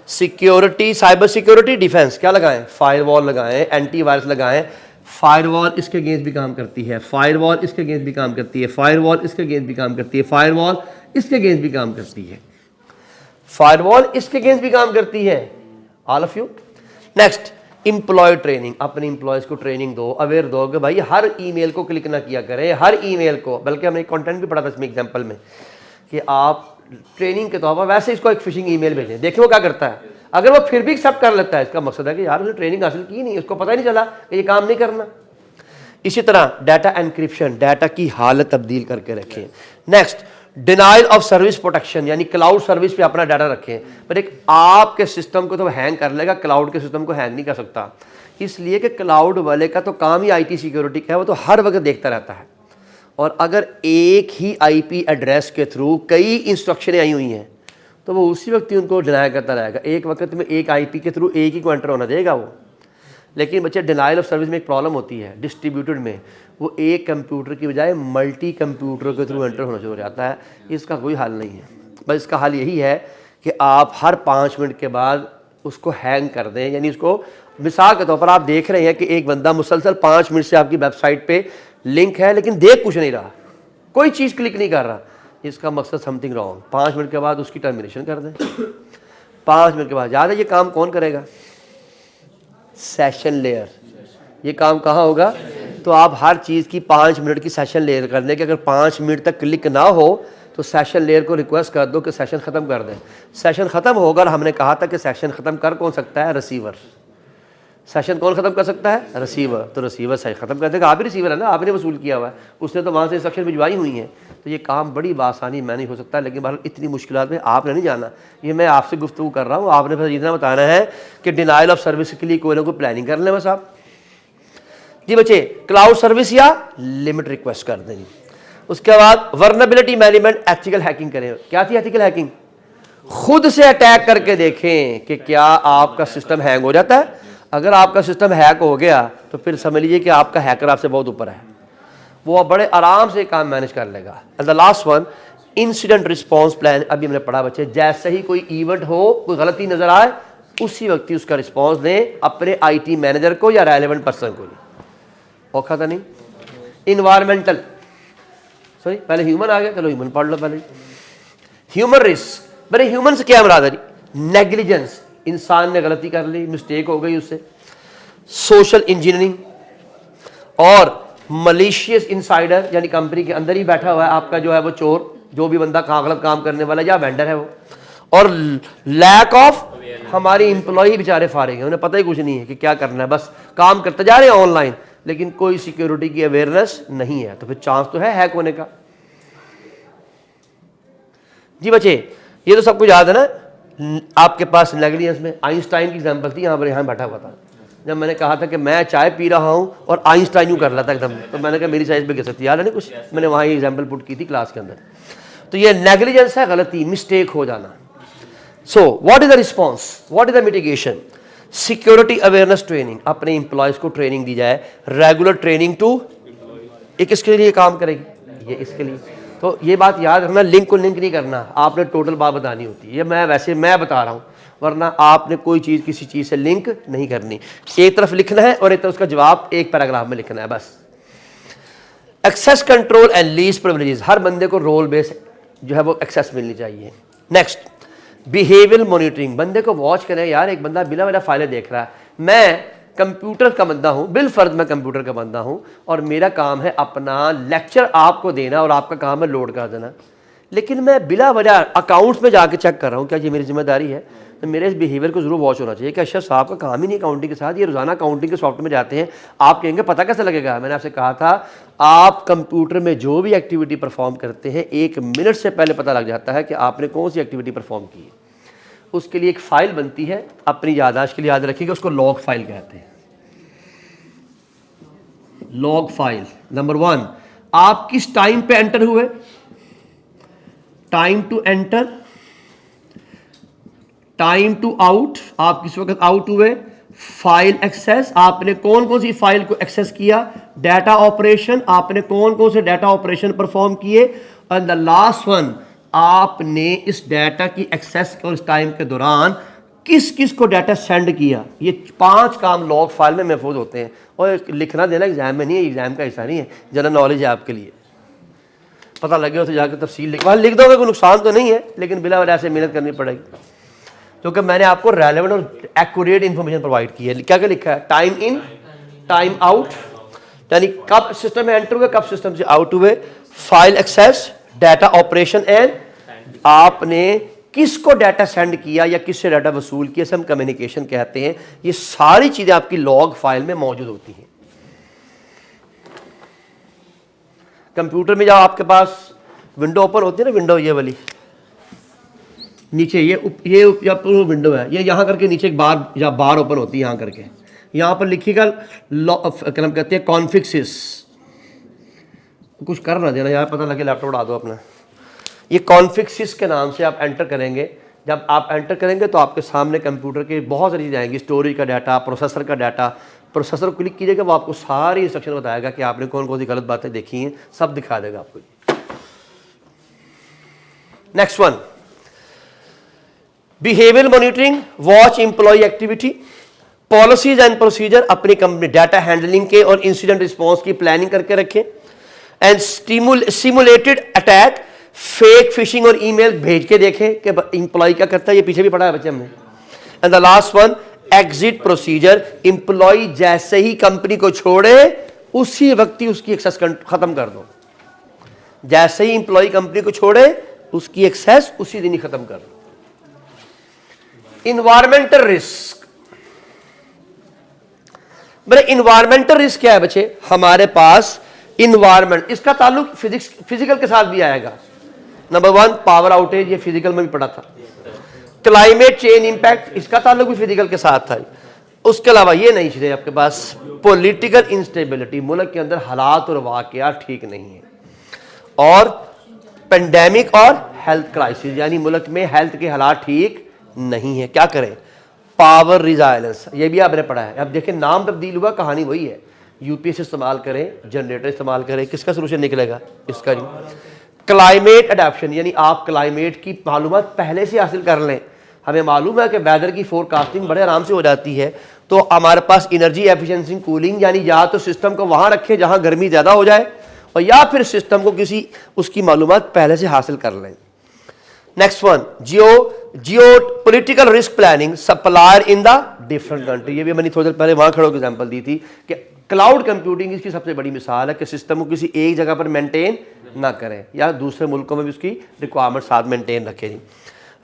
सिक्योरिटी, साइबर सिक्योरिटी डिफेंस क्या लगाएं, फायरवॉल लगाएं, एंटीवायरस लगाएं। फायरवॉल इसके अगेंस्ट भी काम करती है, फायरवॉल इसके अगेंस्ट भी काम करती है, फायरवॉल इसके अगेंस्ट भी काम करती है, फायरवॉल इसके अगेंस्ट भी काम करती है, फायरवॉल इसके अगेंस्ट भी काम करती है। All of you. Next, employ training, अपने एम्प्लॉयज़ को ट्रेनिंग दो, अवेयर दो कि भाई हर ईमेल को क्लिक ना किया करें, हर ईमेल को, बल्कि हमने कंटेंट भी पढ़ा था इसमें एग्जांपल में कि आप ट्रेनिंग के तौर पर वैसे इसको एक फिशिंग ईमेल भेजें, देखिए वो क्या करता है। अगर वो फिर भी एक्सेप्ट कर लेता है, इसका मकसद है कि यार उसने ट्रेनिंग हासिल की नहीं, उसको पता ही नहीं चला कि ये काम नहीं करना। इसी तरह डाटा एनक्रिप्शन, डाटा की हालत तब्दील करके रखें। Next, denial of service protection, यानी क्लाउड सर्विस पे अपना डाटा रखें। पर एक आपके सिस्टम को तो हैंग कर लेगा, क्लाउड के सिस्टम को हैंग नहीं कर सकता, इसलिए कि क्लाउड वाले का तो काम ही आईटी सिक्योरिटी का है, वो तो हर वक्त देखता रहता है। और अगर एक ही आईपी एड्रेस के थ्रू कई इंस्ट्रक्शनें आई हुई हैं तो वो उसी वक्त ही उनको डिनाई करता रहेगा। एक वक्त में एक आईपी के थ्रू एक ही को एंटर होना देगा वो। लेकिन बच्चे डिनाइल ऑफ सर्विस में एक प्रॉब्लम होती है, डिस्ट्रीब्यूटेड में वो एक कंप्यूटर की बजाय मल्टी कंप्यूटर के थ्रू एंटर होना शुरू हो जाता है। इसका कोई हल नहीं है, बस इसका हल यही है कि आप हर 5 मिनट के बाद उसको हैंग कर दें। यानी उसको मिसाल के तौर पर आप देख रहे हैं कि एक बंदा मुसलसल 5 मिनट से आपकी वेबसाइट पे लिंक है लेकिन देख कुछ नहीं रहा, कोई चीज़ क्लिक नहीं कर रहा, इसका मकसद समथिंग रॉन्ग। 5 मिनट के बाद उसकी टर्मिनेशन कर दें। 5 मिनट के बाद याद है ये काम कौन करेगा? Session layer. ये काम कहाँ होगा? तो आप हर चीज़ की 5 मिनट की सेशन लेयर कर दें कि अगर 5 मिनट तक क्लिक ना हो तो सेशन लेयर को रिक्वेस्ट कर दो कि सेशन ख़त्म कर दें। सेशन ख़त्म होगा और हमने कहा था कि सेशन ख़त्म कर कौन सकता है? रिसीवर। सेशन कौन ख़त्म कर सकता है? रिसीवर। तो रिसीवर सेशन ख़त्म कर देगा। आप ही रिसीवर है ना, आपने वसूल किया हुआ है, उसने तो वहाँ से इंस्ट्रक्शन भिजवाई हुई हैं। तो ये काम बड़ी बासानी में नहीं हो सकता, लेकिन बहरहाल इतनी मुश्किलात में आपने नहीं जाना। ये मैं आपसे गुफ्तगू कर रहा हूँ, आपने बस इतना बताना है कि डिनाइल ऑफ सर्विस के लिए कोई ना कोई प्लानिंग कर लें बस आप। जी बच्चे, क्लाउड सर्विस या लिमिट रिक्वेस्ट कर देंगे। उसके बाद वर्नेबिलिटी मैनेजमेंट, एथिकल हैकिंग करें। क्या थी एथिकल हैकिंग? खुद से अटैक करके देखें कि क्या आपका सिस्टम हैंग हो जाता है। अगर आपका सिस्टम हैक हो गया तो फिर समझ लीजिए कि आपका हैकर आपसे बहुत ऊपर है, वो बड़े आराम से काम मैनेज कर लेगा। And the last one, incident response plan. अभी हमने पढ़ा बच्चे, जैसे ही कोई इवेंट हो, कोई गलती नजर आए, उसी वक्त ही उसका रिस्पांस दें अपने आईटी मैनेजर को या रेलेवेंट पर्सन को। औखा था नहीं। इन्वायरमेंटल, सॉरी पहले ह्यूमन आ गया, चलो ह्यूमन पढ़ लो पहले। ह्यूमन रिस्क, बड़े ह्यूमन से क्या मुराद है जी? नेग्लिजेंस, इंसान ने गलती कर ली, मिस्टेक हो गई उससे। सोशल इंजीनियरिंग और मलिशियस इंसाइडर, यानी कंपनी के अंदर ही बैठा हुआ है आपका जो है वो चोर, जो भी बंदा गलत काम करने वाला या वेंडर है वो। और लैक ऑफ, हमारी एम्प्लॉय बेचारे फारिग हैं, उन्हें पता ही कुछ नहीं है कि क्या करना है, बस काम करते जा रहे हैं ऑनलाइन, लेकिन कोई सिक्योरिटी की अवेयरनेस नहीं है, तो फिर चांस तो है हैक होने का। जी बच्चे, ये तो सब कुछ याद है ना आपके पास। नेग्लिजेंस में आइंस्टाइन की एग्जांपल थी, यहाँ पर यहाँ बैठा हुआ था। जब मैंने कहा था कि मैं चाय पी रहा हूँ और आइंस्टाइन यूँ कर रहा था एकदम, तो मैंने कहा मेरी साइज पे गिर सकती, याद है ना कुछ, मैंने वहाँ ये एग्जांपल पुट की थी क्लास के अंदर। तो ये नेग्लिजेंस है, गलती, मिस्टेक हो जाना। So what is the response, what is the mitigation? Security awareness training, अपने एम्प्लॉयज़ को ट्रेनिंग दी जाए। रेगुलर ट्रेनिंग टू, एक इसके लिए काम करेगी, ये इसके लिए। तो ये बात याद रखना, लिंक को लिंक नहीं करना, आपने टोटल बात बतानी होती है। ये मैं वैसे मैं बता रहा हूँ, वरना आपने कोई चीज़ किसी चीज़ से लिंक नहीं करनी। एक तरफ लिखना है और एक तरफ उसका जवाब एक पैराग्राफ में लिखना है बस। Access control and least privileges, हर बंदे को रोल बेस जो है वो एक्सेस मिलनी चाहिए। नेक्स्ट, बिहेवियरल मॉनिटरिंग, बंदे को वॉच करें। यार एक बंदा बिना वजह फाइलें देख रहा है, मैं कंप्यूटर का बंदा हूं, बिलफर्ज मैं कंप्यूटर का बंदा हूं और मेरा काम है अपना लेक्चर आपको देना और आपका काम है लोड कर देना, लेकिन मैं बिला वजह अकाउंट्स में जाके चेक कर रहा हूं, क्या ये मेरी जिम्मेदारी है? तो मेरे इस बिहेवियर को जरूर वॉच होना चाहिए कि अशरफ साहब का काम ही नहीं अकाउंटिंग के साथ, ये रोजाना अकाउंटिंग के सॉफ्टवेयर में जाते हैं। आप कहेंगे पता कैसे लगेगा? मैंने आपसे कहा था, आप कंप्यूटर में जो भी एक्टिविटी परफॉर्म करते हैं 1 मिनट से पहले पता लग जाता है कि आपने कौन सी एक्टिविटी परफॉर्म की है। उसके लिए एक फाइल बनती है, अपनी याददाश्त के लिए याद रखिएगा, उसको लॉग फाइल कहते हैं। लॉग फाइल नंबर 1, आप किस टाइम पे एंटर हुए, time to enter, time to out, आप किस वक्त आउट हुए, फाइल एक्सेस, आपने कौन कौन सी फाइल को एक्सेस किया, डाटा ऑपरेशन, आपने कौन कौन से डाटा ऑपरेशन परफॉर्म किए, एंड द लास्ट वन, आपने इस डाटा की एक्सेस और इस टाइम के दौरान किस किस को डाटा सेंड किया। ये 5 काम लॉग फाइल में महफूज होते हैं। और लिखना देना एग्जाम में नहीं है, एग्जाम का हिस्सा नहीं है, जनरल नॉलेज है आपके लिए। पता लगे तो जाकर तफसील लिख दोगे, कोई नुकसान तो नहीं है, लेकिन बिला वजह से मेहनत करनी पड़ेगी। क्योंकि मैंने आपको रेलेवेंट और एक्यूरेट इंफॉर्मेशन प्रोवाइड की है। क्या क्या लिखा है? टाइम इन, टाइम आउट, यानी कब सिस्टम में एंटर हुए, कब सिस्टम से आउट हुए, file access, data operation and आपने किसको डाटा सेंड किया या किससे डाटा वसूल किया, हम कम्युनिकेशन कहते हैं। ये सारी चीजें आपकी लॉग फाइल में मौजूद होती हैं। कंप्यूटर में जब आपके पास विंडो ओपन होती है ना, विंडो ये वाली नीचे ये विंडो है, ये यहाँ करके नीचे एक बार या बार ओपन होती है, यहाँ करके यहाँ पर लिखिएगा क्या नाम कहते हैं, कॉन्फिक्सिस। कुछ कर ना देना यार, पता लगे लैपटॉप उड़ा दो अपना। ये कॉन्फिक्सिस के नाम से आप एंटर करेंगे। जब आप एंटर करेंगे तो आपके सामने कंप्यूटर के बहुत सारी चीज़ें आएंगी, स्टोरेज का डाटा, प्रोसेसर का डाटा। प्रोसेसर को क्लिक कीजिएगा, वो आपको सारी इंस्ट्रक्शन बताएगा कि आपने कौन कौन सी गलत बातें देखी हैं, सब दिखा देगा आपको। Next one, behaviour monitoring, watch employ activity, policies and procedure. अपनी कंपनी डाटा हैंडलिंग के और इंसिडेंट रिस्पॉन्स की प्लानिंग करके रखें। And simulated attack, fake phishing और ईमेल भेज के देखें कि इंप्लॉय क्या करता है। ये पीछे भी पढ़ा है बच्चे हमने। And the last one, exit procedure, employ जैसे ही कंपनी को छोड़े उसी वक्त ही उसकी एक्सेस खत्म कर दो। जैसे ही इंप्लॉय कंपनी को छोड़े उसकी एक्सेस उसी दिन ही खत्म कर दो। इन्वायरमेंटल रिस्क, मेरे इन्वायरमेंटल रिस्क क्या है बच्चे? हमारे पास इन्वायरमेंट, इसका ताल्लुक फिजिकल के साथ भी आएगा। नंबर वन, पावर आउटेज, ये फिजिकल में भी पढ़ा था। क्लाइमेट चेंज इंपैक्ट, इसका ताल्लुक भी फिजिकल के साथ था। उसके अलावा ये नहीं चीजें आपके पास, पॉलिटिकल इंस्टेबिलिटी, मुल्क के अंदर हालात और वाकया ठीक नहीं है। और पेंडेमिक और हेल्थ क्राइसिस, यानी मुल्क में हेल्थ के हालात ठीक नहीं है। क्या करें? पावर रिजाइलेंस, ये भी आपने पढ़ा है। अब देखिए नाम तब्दील हुआ, कहानी वही है। यूपीएस इस्तेमाल करें, जनरेटर इस्तेमाल करें, किसका सोल्यूशन निकलेगा? इसका नहीं। क्लाइमेट अडेप्शन, यानी आप क्लाइमेट की मालूमात पहले से हासिल कर लें। हमें मालूम है कि वेदर की फोरकास्टिंग बड़े आराम से हो जाती है, तो हमारे पास एनर्जी एफिशिएंसी कूलिंग, यानी या तो सिस्टम को वहां रखें जहां गर्मी ज़्यादा हो जाए, और या फिर सिस्टम को किसी उसकी मालूमात पहले से हासिल कर लें। Next one, Jio political risk planning, supplier in the different country. ये भी मैंने थोड़ी देर पहले वहां खड़े होकर एग्जांपल दी थी कि क्लाउड कंप्यूटिंग इसकी सबसे बड़ी मिसाल है कि सिस्टम को किसी एक जगह पर मेंटेन ना करें या दूसरे मुल्कों में भी उसकी रिक्वायरमेंट साथ मेंटेन रखें।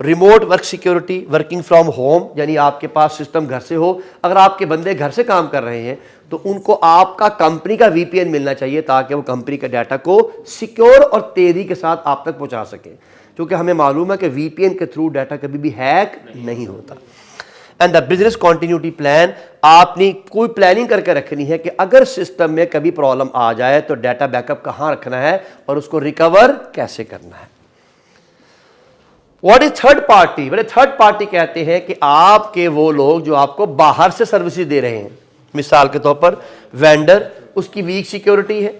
Remote work security, working from home, यानी आपके पास सिस्टम घर से हो, अगर आपके बंदे घर से काम कर रहे हैं तो उनको आपका कंपनी का वीपीएन मिलना चाहिए ताकि वो कंपनी के डाटा को सिक्योर और तेजी के साथ आप तक पहुंचा सके, क्योंकि हमें मालूम है कि वीपीएन के थ्रू डाटा कभी भी हैक नहीं होता। And the business continuity plan, आपने कोई प्लानिंग करके रखनी है कि अगर सिस्टम में कभी प्रॉब्लम आ जाए तो डाटा बैकअप कहां रखना है और उसको रिकवर कैसे करना है। What is third party? बोले थर्ड पार्टी कहते हैं कि आपके वो लोग जो आपको बाहर से सर्विसेज दे रहे हैं, मिसाल के तौर पर वेंडर, उसकी वीक सिक्योरिटी है।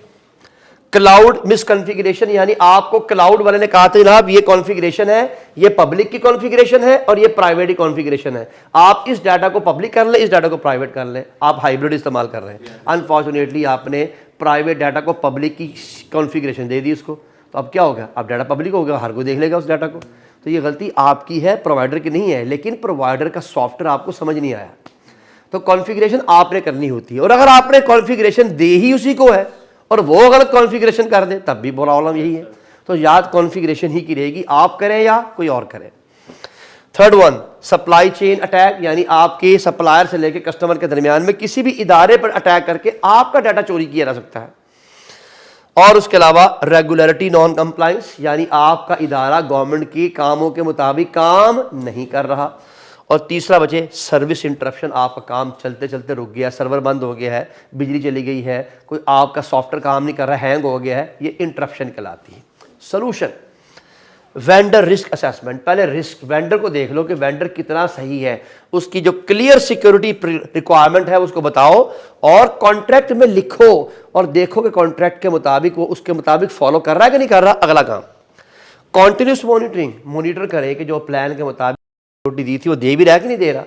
क्लाउड मिसकॉन्फ़िगरेशन, यानी आपको क्लाउड वाले ने कहा था जनाब ये कॉन्फ़िगरेशन है, ये पब्लिक की कॉन्फ़िगरेशन है और ये प्राइवेट की कॉन्फ़िगरेशन है, आप इस डाटा को पब्लिक कर लें, इस डाटा को प्राइवेट कर लें। आप हाइब्रिड इस्तेमाल कर रहे हैं। अनफॉर्चुनेटली आपने प्राइवेट डाटा को पब्लिक की कॉन्फ़िगरेशन दे दी उसको, तो अब क्या होगा? अब डाटा पब्लिक हो गया, हर कोई देख लेगा उस डाटा को। तो ये गलती आपकी है, प्रोवाइडर की नहीं है। लेकिन प्रोवाइडर का सॉफ्टवेयर आपको समझ नहीं आया, तो कॉन्फ़िगरेशन आपने करनी होती है। और अगर आपने कॉन्फ़िगरेशन दे ही उसी को है और वो गलत कॉन्फ़िगरेशन कर दे, तब भी प्रॉब्लम यही है। तो याद कॉन्फ़िगरेशन ही की रहेगी, आप करें या कोई और करे। Third one, supply chain attack, यानी आपके सप्लायर से लेकर कस्टमर के दरमियान में किसी भी इदारे पर अटैक करके आपका डाटा चोरी किया जा सकता है। और उसके अलावा रेगुलरिटी नॉन कंप्लायंस, यानी आपका इदारा गवर्नमेंट की कामों के मुताबिक काम नहीं कर रहा। और तीसरा बचे सर्विस इंटरप्शन, आपका काम चलते चलते रुक गया, सर्वर बंद हो गया है, बिजली चली गई है, कोई आपका सॉफ्टवेयर काम नहीं कर रहा, हैंग हो गया है, ये इंटरप्शन कहलाती है। सोल्यूशन, वेंडर रिस्क असेसमेंट, पहले रिस्क वेंडर को देख लो कि वेंडर कितना सही है, उसकी जो क्लियर सिक्योरिटी रिक्वायरमेंट है उसको बताओ और कॉन्ट्रैक्ट में लिखो और देखो कि कॉन्ट्रैक्ट के मुताबिक वो उसके मुताबिक फॉलो कर रहा है कि नहीं कर रहा। अगला काम, कॉन्टिन्यूस मॉनिटरिंग, मॉनिटर करें कि जो प्लान के मुताबिक सिक्योरिटी दी थी वो दे भी रहा है कि नहीं दे रहा।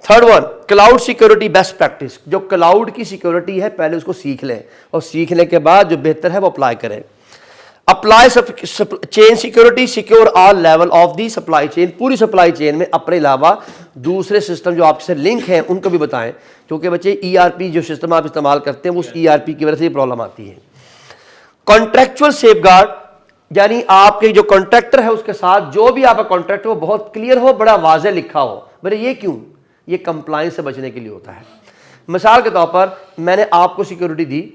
Third one, cloud security best practice, जो क्लाउड की सिक्योरिटी है पहले उसको सीख लें और सीखने के बाद जो बेहतर है वो अप्लाई करें। Apply chain security, secure all level of the supply chain, पूरी सप्लाई चेन में अपने अलावा दूसरे सिस्टम जो आपसे लिंक हैं उनको भी बताएं, क्योंकि बच्चे ईआरपी जो सिस्टम आप इस्तेमाल करते हैं उस ईआरपी की वजह से प्रॉब्लम आती है। कॉन्ट्रेक्चुअल सेफगार्ड, यानी आपके जो कॉन्ट्रैक्टर है उसके साथ जो भी आपका कॉन्ट्रैक्ट हो बहुत क्लियर हो, बड़ा वाज़ेह लिखा हो। मेरे ये क्यों? ये कंप्लाइंस से बचने के लिए होता है। मिसाल के तौर पर मैंने आपको सिक्योरिटी दी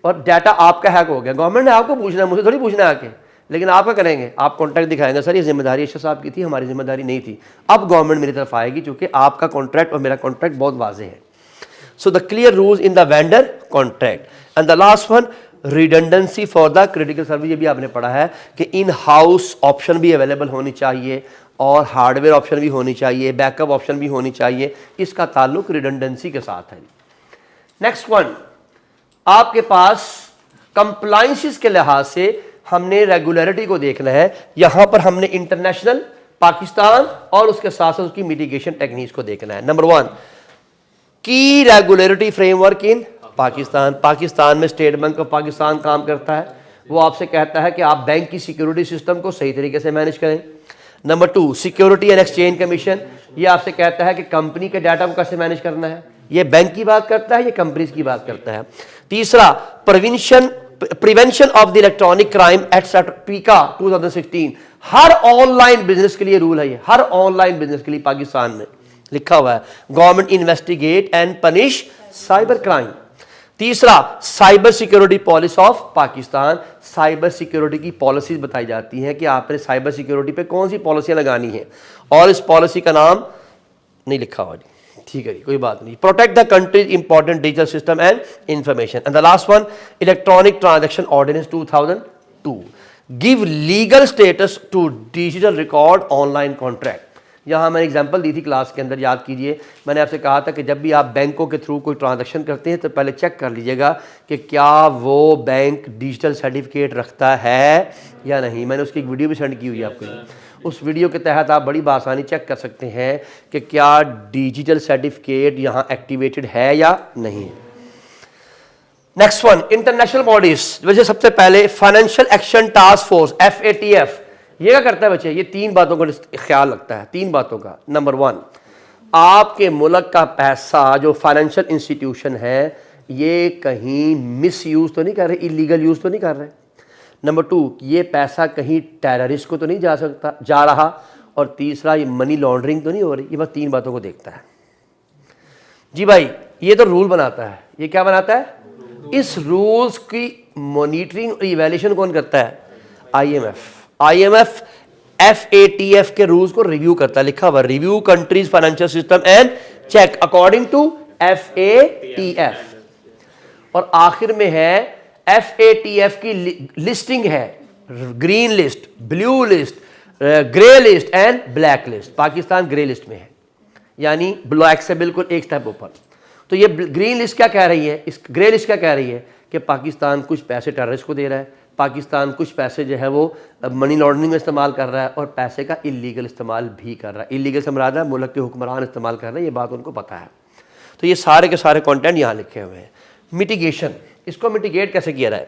और डाटा आपका हैक हो गया, गवर्नमेंट ने आपको पूछना है, मुझे थोड़ी पूछना है आके, लेकिन आप क्या करेंगे? आप कॉन्ट्रैक्ट दिखाएंगे, सर ये जिम्मेदारी अशरफ साहब की थी, हमारी जिम्मेदारी नहीं थी। अब गवर्नमेंट मेरी तरफ आएगी क्योंकि आपका कॉन्ट्रैक्ट और मेरा कॉन्ट्रैक्ट बहुत वाज़ेह है। So the clear rules in the vendor contract. And the last one, redundancy for the critical service. ये भी आपने पढ़ा है कि इन हाउस ऑप्शन भी अवेलेबल होनी चाहिए और हार्डवेयर ऑप्शन भी होनी चाहिए, बैकअप ऑप्शन भी होनी चाहिए। इसका ताल्लुक रिडंडेंसी के साथ है। नेक्स्ट वन, आपके पास कंप्लाइंसेस के लिहाज से हमने रेगुलरिटी को देखना है। यहां पर हमने इंटरनेशनल, पाकिस्तान और उसके साथ साथ उसकी मिटिगेशन टेक्निक्स को देखना है। नंबर 1, की regularity framework in Pakistan. Pakistan में स्टेट बैंक ऑफ पाकिस्तान काम करता है, वो आपसे कहता है कि आप बैंक की सिक्योरिटी सिस्टम को सही तरीके से मैनेज करें। Number 2, security and exchange commission, ये आपसे कहता है कि कंपनी के डाटा को कैसे मैनेज करना है। ये बैंक की बात करता है, ये कंपनीज की बात करता है। तीसरा, prevention of the electronic crime act पीका 2016, हर ऑनलाइन बिजनेस के लिए रूल है। ये हर ऑनलाइन बिजनेस के लिए पाकिस्तान में लिखा हुआ है, government investigate and punish cyber crime. तीसरा, cyber security policy of Pakistan, cyber security की पॉलिसीज बताई जाती हैं कि आपने साइबर सिक्योरिटी पे कौन सी पॉलिसियां लगानी है, और इस पॉलिसी का नाम नहीं लिखा हुआ। ठीक है जी, कोई बात नहीं। Protect the countries important digital system and information. And the last one, electronic transaction ordinance 2002, give legal status to digital record online contract. यहाँ मैंने एग्जांपल दी थी क्लास के अंदर, याद कीजिए। मैंने आपसे कहा था कि जब भी आप बैंकों के थ्रू कोई ट्रांजैक्शन करते हैं तो पहले चेक कर लीजिएगा कि क्या वो बैंक डिजिटल सर्टिफिकेट रखता है या नहीं। मैंने उसकी एक वीडियो भी सेंड की हुई है आपको। उस वीडियो के तहत आप बड़ी बासानी चेक कर सकते हैं कि क्या डिजिटल सर्टिफिकेट यहाँ एक्टिवेटेड है या नहीं। Next one, international bodies. वैसे सबसे पहले financial action task force, FATF, ये क्या करता है बच्चे? ये 3 बातों का ख्याल रखता है, 3 बातों का। नंबर 1, आपके मुल्क का पैसा जो फाइनेंशियल इंस्टीट्यूशन है ये कहीं मिस यूज तो नहीं कर रहे, इलीगल यूज तो नहीं कर रहे। नंबर 2, ये पैसा कहीं टेररिस्ट को तो नहीं जा रहा। और तीसरा, ये मनी लॉन्ड्रिंग तो नहीं हो रही। ये बस 3 बातों को देखता है जी भाई। ये तो रूल बनाता है। ये क्या बनाता है? इस रूल्स की मॉनिटरिंग और इवैल्यूएशन कौन करता है? IMF FATF के रूल्स को रिव्यू करता है। लिखा हुआ, review countries financial system and check according to FATF। और आखिर में है FATF की लिस्टिंग है, green list, blue list, grey list and black list. Pakistan grey list में है, यानी ब्लैक से बिल्कुल एक स्टेप ऊपर। तो ये ग्रीन लिस्ट क्या कह रही है, इस ग्रे लिस्ट क्या कह रही है कि पाकिस्तान कुछ पैसे टेररिस्ट को दे रहा है, पाकिस्तान कुछ पैसे जो है वो मनी लॉन्ड्रिंग में इस्तेमाल कर रहा है और पैसे का इलीगल इस्तेमाल भी कर रहा है। इलीगल से मुराद है मुल्क के हुक्मरान इस्तेमाल कर रहे हैं, ये बात उनको पता है। तो ये सारे के सारे कंटेंट यहाँ लिखे हुए हैं। मिटिगेशन, इसको मिटिगेट कैसे किया जाए?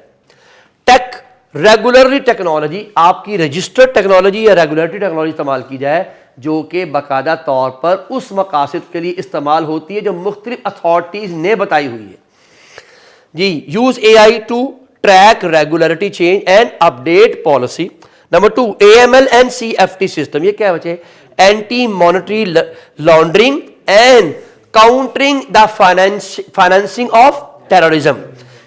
टेक रेगुलरली टेक्नोलॉजी, आपकी रजिस्टर्ड टेक्नोलॉजी या रेगुलेटरी टेक्नोलॉजी इस्तेमाल की जाए जो कि बाकायदा तौर पर उस मकासद के लिए इस्तेमाल होती है जो मुख्तलिफ अथॉरिटीज़ ने बताई हुई है जी। Use AI to track regularity change and update policy. Number 2, AML and CFT system. ये क्या है बच्चे? Anti monetary laundering and countering the financing of terrorism.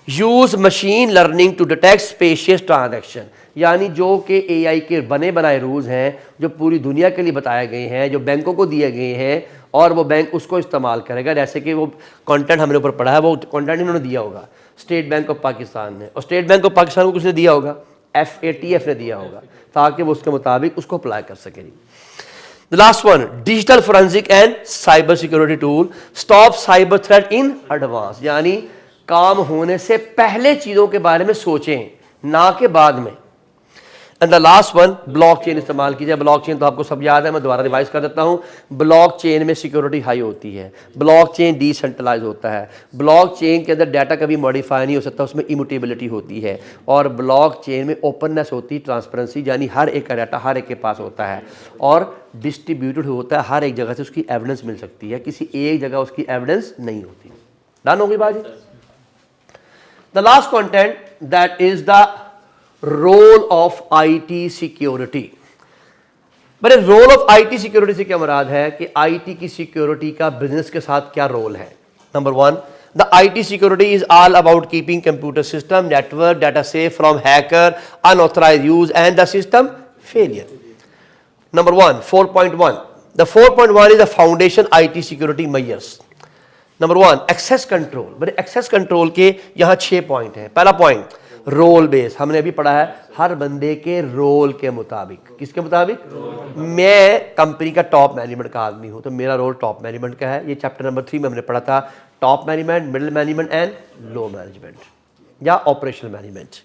Use machine learning to detect specious transaction, यानी जो कि AI के बने बनाए रूल्स हैं जो पूरी दुनिया के लिए बताए गए हैं, जो बैंकों को दिए गए हैं, और वो बैंक उसको इस्तेमाल करेगा। जैसे कि वो कंटेंट हमने ऊपर पढ़ा है, वो कंटेंट इन्होंने दिया होगा स्टेट बैंक ऑफ पाकिस्तान ने, और स्टेट बैंक ऑफ पाकिस्तान को किसने दिया होगा? FATF ने दिया होगा, ताकि वो उसके मुताबिक उसको अप्लाई कर सके। The last one, digital forensic and cyber security tool stop cyber threat in advance, यानी काम होने से पहले चीज़ों के बारे में सोचें, ना के बाद में। And the last one blockchain इस्तेमाल कीजिए। ब्लॉकचेन तो आपको सब याद है, मैं दोबारा रिवाइज कर देता हूँ। ब्लॉकचेन में सिक्योरिटी हाई होती है, ब्लॉकचेन डिसेंट्रलाइज होता है, ब्लॉकचेन के अंदर डाटा कभी मॉडिफाई नहीं हो सकता, उसमें इम्यूटेबिलिटी होती है, और ब्लॉकचेन में ओपननेस होती है, ट्रांसपेरेंसी, यानी हर एक का डाटा हर एक के पास होता है और डिस्ट्रीब्यूटेड होता है, हर एक जगह से उसकी एविडेंस मिल सकती है, किसी एक जगह उसकी एविडेंस नहीं होती। डन होगी बाजी। The last content that is the role of IT security. मेरे रोल ऑफ आईटी सिक्योरिटी से क्या मुराद है कि आईटी की सिक्योरिटी का बिजनेस के साथ क्या रोल है। Number one, the IT security is all about keeping computer system, network, data safe from hacker, unauthorised use and the system failure. Number one, 4.1, the 4.1 is the foundation IT security measures. Number one, access control. बड़े एक्सेस कंट्रोल के यहां 6 पॉइंट हैं। पहला पॉइंट, रोल बेस, हमने अभी पढ़ा है, हर बंदे के रोल के मुताबिक। किसके मुताबिक? मैं कंपनी का टॉप मैनेजमेंट का आदमी हूं तो मेरा रोल टॉप मैनेजमेंट का है। ये चैप्टर नंबर 3 में हमने पढ़ा था, top management, middle management and low management या operational management.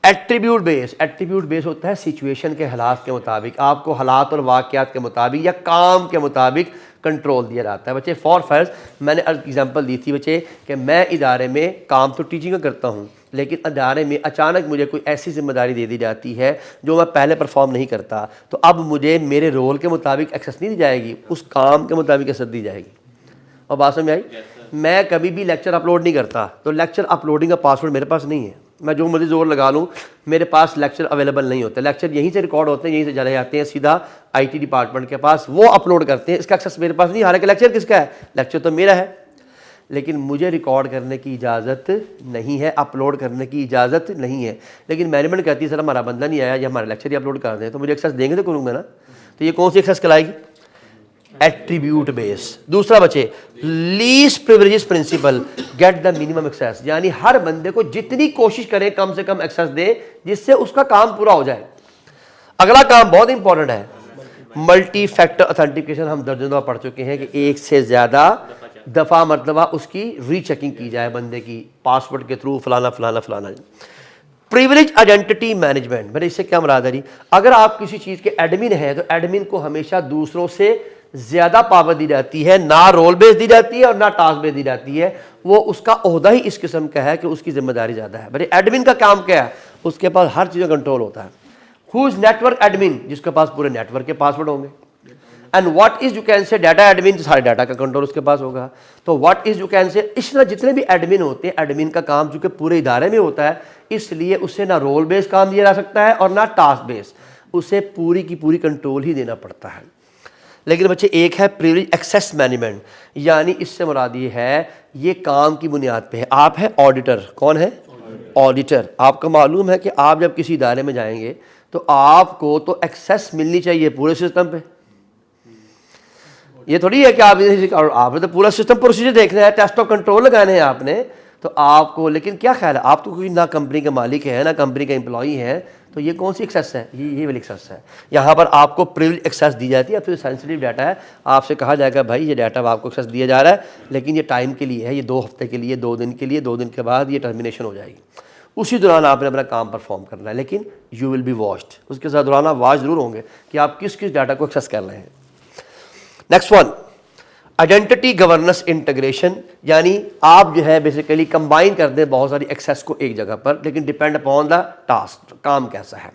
Attribute base, attribute base होता है सिचुएशन के हालात के मुताबिक, आपको हालात और वाकयात के मुताबिक या काम के मुताबिक कंट्रोल दिया जाता है। बच्चे फॉर फर्ज मैंने एग्जांपल दी थी बच्चे कि मैं इदारे में काम तो टीचिंग का करता हूं, लेकिन इदारे में अचानक मुझे कोई ऐसी जिम्मेदारी दे दी जाती है जो मैं पहले परफॉर्म नहीं करता, तो अब मुझे मेरे रोल के मुताबिक एक्सेस नहीं दी जाएगी, उस काम के मुताबिक एक्सेस दी जाएगी। और बात समझ में आई? मैं कभी भी लेक्चर अपलोड नहीं करता तो लेक्चर अपलोडिंग का पासवर्ड मेरे पास नहीं है, मैं जो मुझे जोर लगा लूँ मेरे पास लेक्चर अवेलेबल नहीं होते। लेक्चर यहीं से रिकॉर्ड होते हैं, यहीं से चले जाते हैं सीधा आईटी डिपार्टमेंट के पास, वो अपलोड करते हैं, इसका एक्सेस मेरे पास नहीं। हालांकि लेक्चर किसका है? लेक्चर तो मेरा है, लेकिन मुझे रिकॉर्ड करने की इजाज़त नहीं है, अपलोड करने की इजाज़त नहीं है। लेकिन मैनेजमेंट कहती है सर हमारा बंदा नहीं आया या हमारा लेक्चर ही अपलोड कर दें, तो मुझे एक्सेस देंगे तो करूँगा ना। तो ये कौन सी एक्सेस कहलाएगी? Attribute base. दूसरा बचे, least privileges principle, get the minimum access, यानी हर बंदे को जितनी कोशिश करें कम से कम एक्सेस दे जिससे उसका काम पूरा हो जाए। अगला काम बहुत इंपॉर्टेंट है, मल्टी फैक्टर ऑथेंटिकेशन। हम दर्जनों दफा पढ़ चुके हैं कि एक से ज्यादा दफा मतलब उसकी रीचेकिंग की जाए बंदे की पासवर्ड के थ्रू, फलाना फलाना फलाना। प्रिविलेज आइडेंटिटी मैनेजमेंट, मेरे इससे क्या मुराद है जी? अगर आप किसी चीज के एडमिन हैं तो एडमिन को हमेशा दूसरों से ज्यादा पावर दी जाती है, ना रोल बेस दी जाती है और ना टास्क बेस दी जाती है। वो उसका ओहदा ही इस किस्म का है कि उसकी जिम्मेदारी ज्यादा है। बड़े एडमिन का काम क्या है? उसके पास हर चीज का कंट्रोल होता है। Who is network admin? जिसके पास पूरे नेटवर्क के पासवर्ड होंगे। And what is you can say data admin? सारे डाटा का कंट्रोल उसके पास होगा। तो what is you can say, इस तरह जितने भी एडमिन होते हैं, एडमिन का काम चूंकि पूरे इदारे में होता है, इसलिए उसे ना रोल बेस काम दिया जा सकता है और ना टास्क बेस, उसे पूरी की पूरी कंट्रोल ही देना पड़ता है। लेकिन बच्चे एक है प्रिविलेज एक्सेस मैनेजमेंट, यानी इससे मुराद ये है ये काम की बुनियाद पे है। आप है ऑडिटर, कौन है? ऑडिटर। आपको मालूम है कि आप जब किसी इदारे में जाएंगे तो आपको तो एक्सेस मिलनी चाहिए पूरे सिस्टम पे। ये थोड़ी है कि आपने तो पूरा सिस्टम प्रोसीजर देखना है, टेस्ट ऑफ कंट्रोल लगाने हैं आपने, तो आपको, लेकिन क्या ख्याल है, आप तो कोई ना कंपनी के मालिक है ना कंपनी का एम्प्लॉई है, तो ये कौन सी एक्सेस है? ये वाली एक्सेस है। यहाँ पर आपको प्रिविलेज एक्सेस दी जाती है। अब तो सेंसिटिव डाटा है, आपसे कहा जाएगा भाई ये डाटा आपको एक्सेस दिया जा रहा है, लेकिन ये टाइम के लिए है, ये 2 हफ्ते के लिए, 2 दिन के लिए, 2 दिन के बाद ये टर्मिनेशन हो जाएगी। उसी दौरान आपने अपना काम परफॉर्म करना है, लेकिन यू विल बी वॉच्ड। उसके साथ दौरान आप वॉच जरूर होंगे कि आप किस किस डाटा को एक्सेस कर रहे हैं। Next one, identity governance integration, यानी आप जो है बेसिकली कंबाइन कर दें बहुत सारी एक्सेस को एक जगह पर, लेकिन डिपेंड अपॉन द टास्क, काम कैसा है।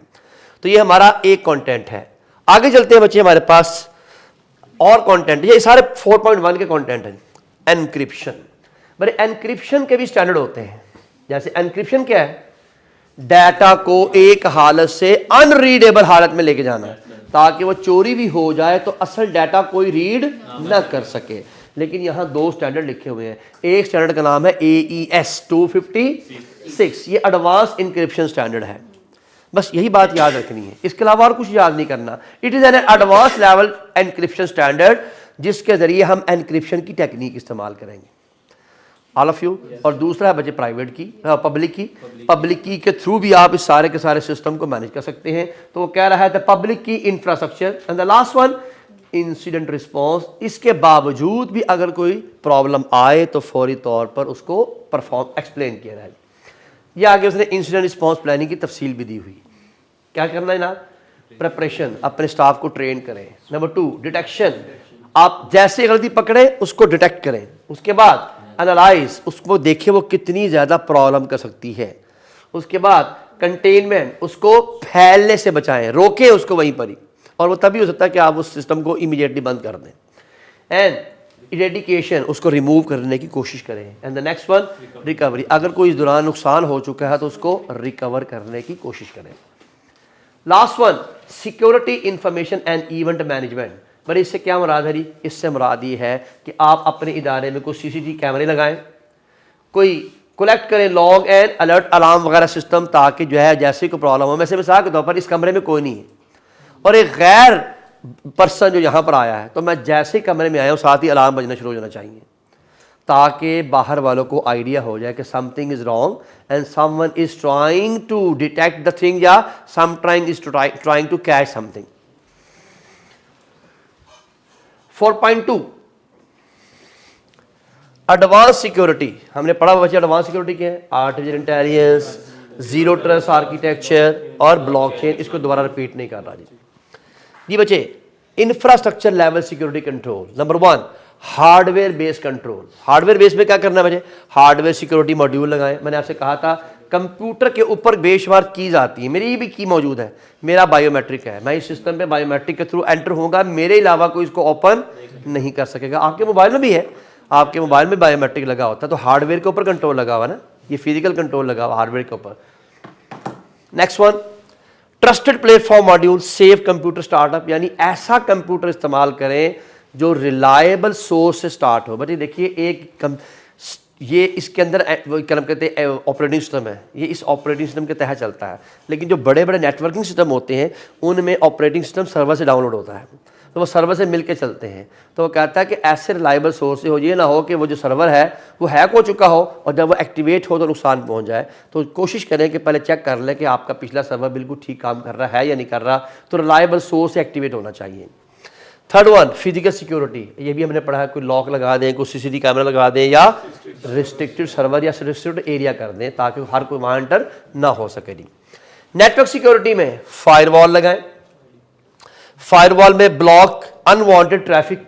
तो ये हमारा एक कंटेंट है। आगे चलते हैं बच्चे, हमारे पास और कंटेंट, ये सारे 4.1 के कंटेंट हैं। एनक्रिप्शन, बड़े एनक्रिप्शन के भी स्टैंडर्ड होते हैं। जैसे एनक्रिप्शन क्या है? डाटा को एक हालत से अनरीडेबल हालत में लेके जाना है ताकि वो चोरी भी हो जाए तो असल डाटा कोई रीड ना कर सके। लेकिन यहां 2 स्टैंडर्ड लिखे हुए हैं। एक स्टैंडर्ड का नाम है AES 256, ये एडवांस इंक्रिप्शन स्टैंडर्ड है। बस यही बात याद रखनी है, इसके अलावा और कुछ याद नहीं करना। It is an advance level encryption standard जिसके जरिए हम एनक्रिप्शन की टेक्निक इस्तेमाल करेंगे, ऑल ऑफ यू। और दूसरा है बच्चे प्राइवेट की, पब्लिक की के थ्रू भी आप इस सारे के सारे सिस्टम को मैनेज कर सकते हैं। तो वो कह रहा है द पब्लिक की infrastructure and the last one incident response. इसके बावजूद भी अगर कोई प्रॉब्लम आए तो फौरी तौर पर उसको परफॉर्म एक्सप्लेन किया जाए। ये आगे उसने इंसिडेंट रिस्पॉन्स प्लानिंग की तफसील भी दी हुई। क्या करना है ना, प्रिपरेशन, अपने स्टाफ को ट्रेन करें। नंबर 2 डिटेक्शन, आप जैसे गलती पकड़े उसको डिटेक्ट करें। उसके बाद एनालाइज, उसको देखें वो कितनी ज़्यादा प्रॉब्लम कर सकती है। उसके बाद कंटेनमेंट, उसको फैलने से बचाएं, रोकें उसको वहीं पर ही, और वो तभी हो सकता है कि आप उस सिस्टम को इमीडिएटली बंद कर दें। एंड इरेडिकेशन, उसको रिमूव करने की कोशिश करें। And the next one recovery, अगर कोई इस दौरान नुकसान हो चुका है तो उसको रिकवर करने की कोशिश करें। Last one security information and event management. पर इससे क्या मुराद है? इससे मुराद ये है कि आप अपने इदारे में कोई सीसीटीवी कैमरे लगाएं, कोई कलेक्ट करें लॉग एंड अलर्ट अलार्म वगैरह सिस्टम, ताकि जो है जैसे कोई प्रॉब्लम हो, वैसे मिसाल के तौर पर इस कमरे में कोई नहीं है और एक गैर पर्सन जो यहाँ पर आया है, तो मैं जैसे ही कमरे में आया हूँ साथ ही अलार्म बजना शुरू हो जाना चाहिए, ताकि बाहर वालों को आइडिया हो जाए कि something is wrong and someone is trying to detect the thing, या some time is trying to catch something. 4.2 advance security. हमने पढ़ा बच्चे एडवांस सिक्योरिटी क्या है? Artificial intelligence, zero trust architecture और ब्लॉकचेन। इसको दोबारा रिपीट नहीं कर रहा जी बच्चे। Infrastructure level security control. Number 1 hardware based control. Hardware base में क्या करना है बच्चे? हार्डवेयर सिक्योरिटी मॉड्यूल लगाएं। मैंने आपसे कहा था कंप्यूटर के ऊपर बेशुमार कीज आती है, मेरी भी की मौजूद है, मेरा बायोमेट्रिक है, मैं इस सिस्टम पे बायोमेट्रिक के थ्रू एंटर होऊंगा, मेरे अलावा कोई इसको ओपन नहीं कर सकेगा। आपके मोबाइल में भी है, आपके मोबाइल में बायोमेट्रिक लगा होता है, तो हार्डवेयर के ऊपर कंट्रोल लगा हुआ ना, ये फिजिकल कंट्रोल लगा हुआ हार्डवेयर के ऊपर। Next one trusted platform module safe computer startup, यानी ऐसा कंप्यूटर इस्तेमाल करें जो रिलायबल सोर्स से स्टार्ट हो। बच्चे देखिए ये इसके अंदर क्या कहते हैं ऑपरेटिंग सिस्टम है, ये इस ऑपरेटिंग सिस्टम के तहत चलता है, लेकिन जो बड़े बड़े नेटवर्किंग सिस्टम होते हैं उनमें ऑपरेटिंग सिस्टम सर्वर से डाउनलोड होता है, तो वो सर्वर से मिलके चलते हैं। तो वो कहता है कि ऐसे रिलायबल सोर्स से हो, ये ना हो कि वो जो सर्वर है वो हैक हो चुका हो और जब वो एक्टिवेट हो तो नुकसान पहुंच जाए। तो कोशिश करें कि पहले चेक कर लें कि आपका पिछला सर्वर बिल्कुल ठीक काम कर रहा है या नहीं कर रहा, तो रिलायबल सोर्स से एक्टिवेट होना चाहिए। थर्ड वन फिजिकल सिक्योरिटी, ये भी हमने पढ़ा है, कोई लॉक लगा दें, कोई सीसीटीवी कैमरा लगा दें, या रिस्ट्रिक्टेड सर्वर या रिस्ट्रिक्टेड एरिया कर दें ताकि हर कोई वहाँ एंटर ना हो सके। जी नेटवर्क सिक्योरिटी में फायरवॉल लगाएं, फायरवॉल में ब्लॉक अनवांटेड ट्रैफिक,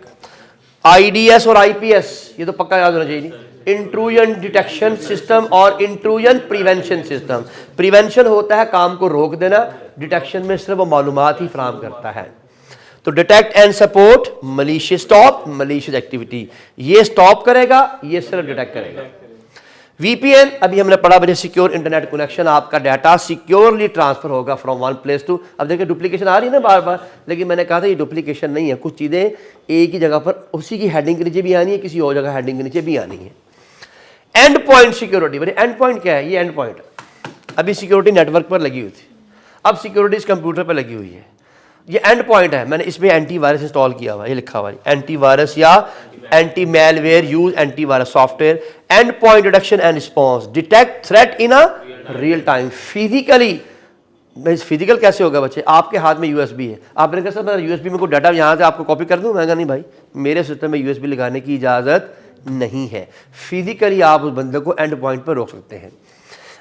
आईडीएस और आईपीएस, ये तो पक्का याद होना चाहिए। इंट्रूजन डिटेक्शन सिस्टम और इंट्रूजन प्रिवेंशन सिस्टम। प्रिवेंशन होता है काम को रोक देना, डिटेक्शन में सिर्फ वो मालूमात ही फराहम करता है। तो detect and support malicious stop malicious activity, ये स्टॉप करेगा, ये सिर्फ डिटेक्ट करेगा। वीपीएन अभी हमने पढ़ा बच्चे सिक्योर इंटरनेट कनेक्शन, आपका डाटा सिक्योरली ट्रांसफर होगा फ्रॉम वन प्लेस टू। अब देखिए डुप्लीकेशन आ रही है ना बार बार, लेकिन मैंने कहा था ये डुप्लीकेशन नहीं है, कुछ चीज़ें एक ही जगह पर उसी की हेडिंग के नीचे भी आनी है, किसी और जगह हेडिंग के नीचे भी आनी है। एंड पॉइंट सिक्योरिटी, बड़े एंड पॉइंट क्या है? ये एंड पॉइंट अभी सिक्योरिटी नेटवर्क पर लगी हुई थी, अब सिक्योरिटी इस कंप्यूटर पर लगी हुई है, ये एंड पॉइंट है। मैंने इसमें एंटीवायरस इंस्टॉल किया हुआ है, ये लिखा हुआ है एंटीवायरस या anti malware use antivirus software. And point detection and response, detect threat in a real time physically. Physical कैसे होगा बच्चे? आपके हाथ में यूएसबी है, आपने कहा सर मैं यूएसबी में कोई डाटा यहाँ से आपको कॉपी कर दूँ, मैं कहा नहीं भाई, मेरे सिस्टम में यूएसबी लगाने की इजाज़त नहीं है। फिजिकली आप उस बंदे को एंड पॉइंट पर रोक सकते हैं।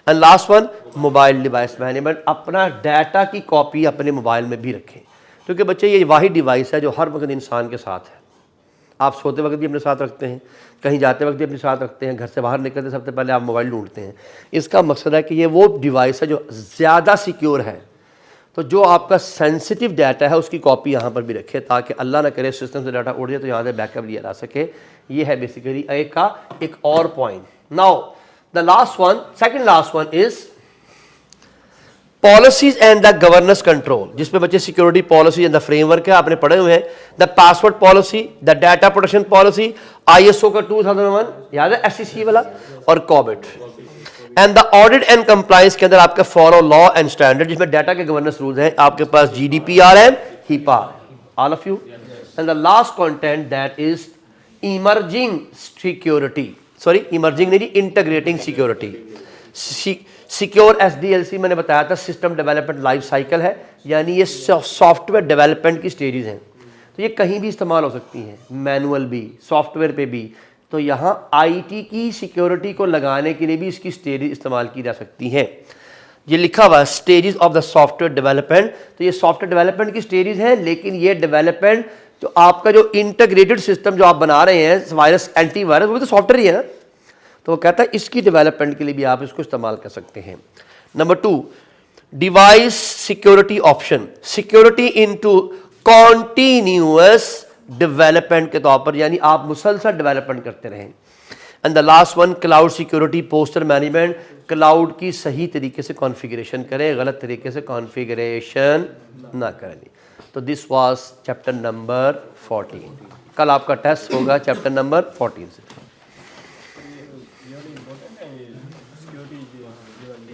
And last one mobile device management, अपना डाटा की कॉपी अपने मोबाइल में भी रखें, क्योंकि बच्चे ये वाही डिवाइस है जो हर वक्त इंसान के साथ है। आप सोते वक्त भी अपने साथ रखते हैं, कहीं जाते वक्त भी अपने साथ रखते हैं, घर से बाहर निकलते सबसे पहले आप मोबाइल ढूंढते हैं। इसका मकसद है कि ये वो डिवाइस है जो ज़्यादा सिक्योर है, तो जो आपका सेंसिटिव डाटा है उसकी कॉपी यहाँ पर भी रखें, ताकि अल्लाह ना करे सिस्टम से डाटा उड़ जाए तो यहाँ से बैकअप लिया जा सके। ये है बेसिकली एक और point. Now the last one, second last one is policies and the governance control, जिसमें बच्चे security policy and the framework है, आपने पढ़े हुए हैं। The password policy, the data protection policy, ISO का 2001 याद है, एससीसी वाला, और COBIT. And the audit and compliance के अंदर आपका फॉलो लॉ एंड स्टैंडर्ड, जिसमें डाटा के गवर्नेंस रूल्स हैं, आपके पास GDPR and HIPAA, all of you. And the last content that is emerging security, sorry emerging नहीं, इंटीग्रेटिंग सिक्योरिटी। सिक्योर एसडीएलसी मैंने बताया था, सिस्टम डेवलपमेंट लाइफ साइकिल है, यानी ये सॉफ्टवेयर डेवलपमेंट की स्टेजेस हैं, तो ये कहीं भी इस्तेमाल हो सकती हैं, मैनुअल भी, सॉफ्टवेयर पे भी। तो यहाँ आईटी की सिक्योरिटी को लगाने के लिए भी इसकी स्टेजेस इस्तेमाल की जा सकती हैं। ये लिखा हुआ है stages of the software development. तो ये सॉफ्टवेयर डेवलपमेंट की स्टेजेस है, लेकिन ये डेवलपमेंट जो आपका जो इंटीग्रेटेड सिस्टम जो आप बना रहे हैं वायरस एंटीवायरस, वो भी तो सॉफ्टवेयर ही है ना। तो वो कहता है इसकी डेवलपमेंट के लिए भी आप इसको इस्तेमाल कर सकते हैं। Number 2, device security option, security into continuous development के तौर पर, यानी आप मुसलसल डेवलपमेंट करते रहें। And the last one, cloud security poster management, cloud की सही तरीके से कॉन्फ़िगरेशन करें, गलत तरीके से कॉन्फ़िगरेशन ना करें। तो दिस वाज चैप्टर नंबर 14। कल आपका टेस्ट होगा चैप्टर नंबर 14 से।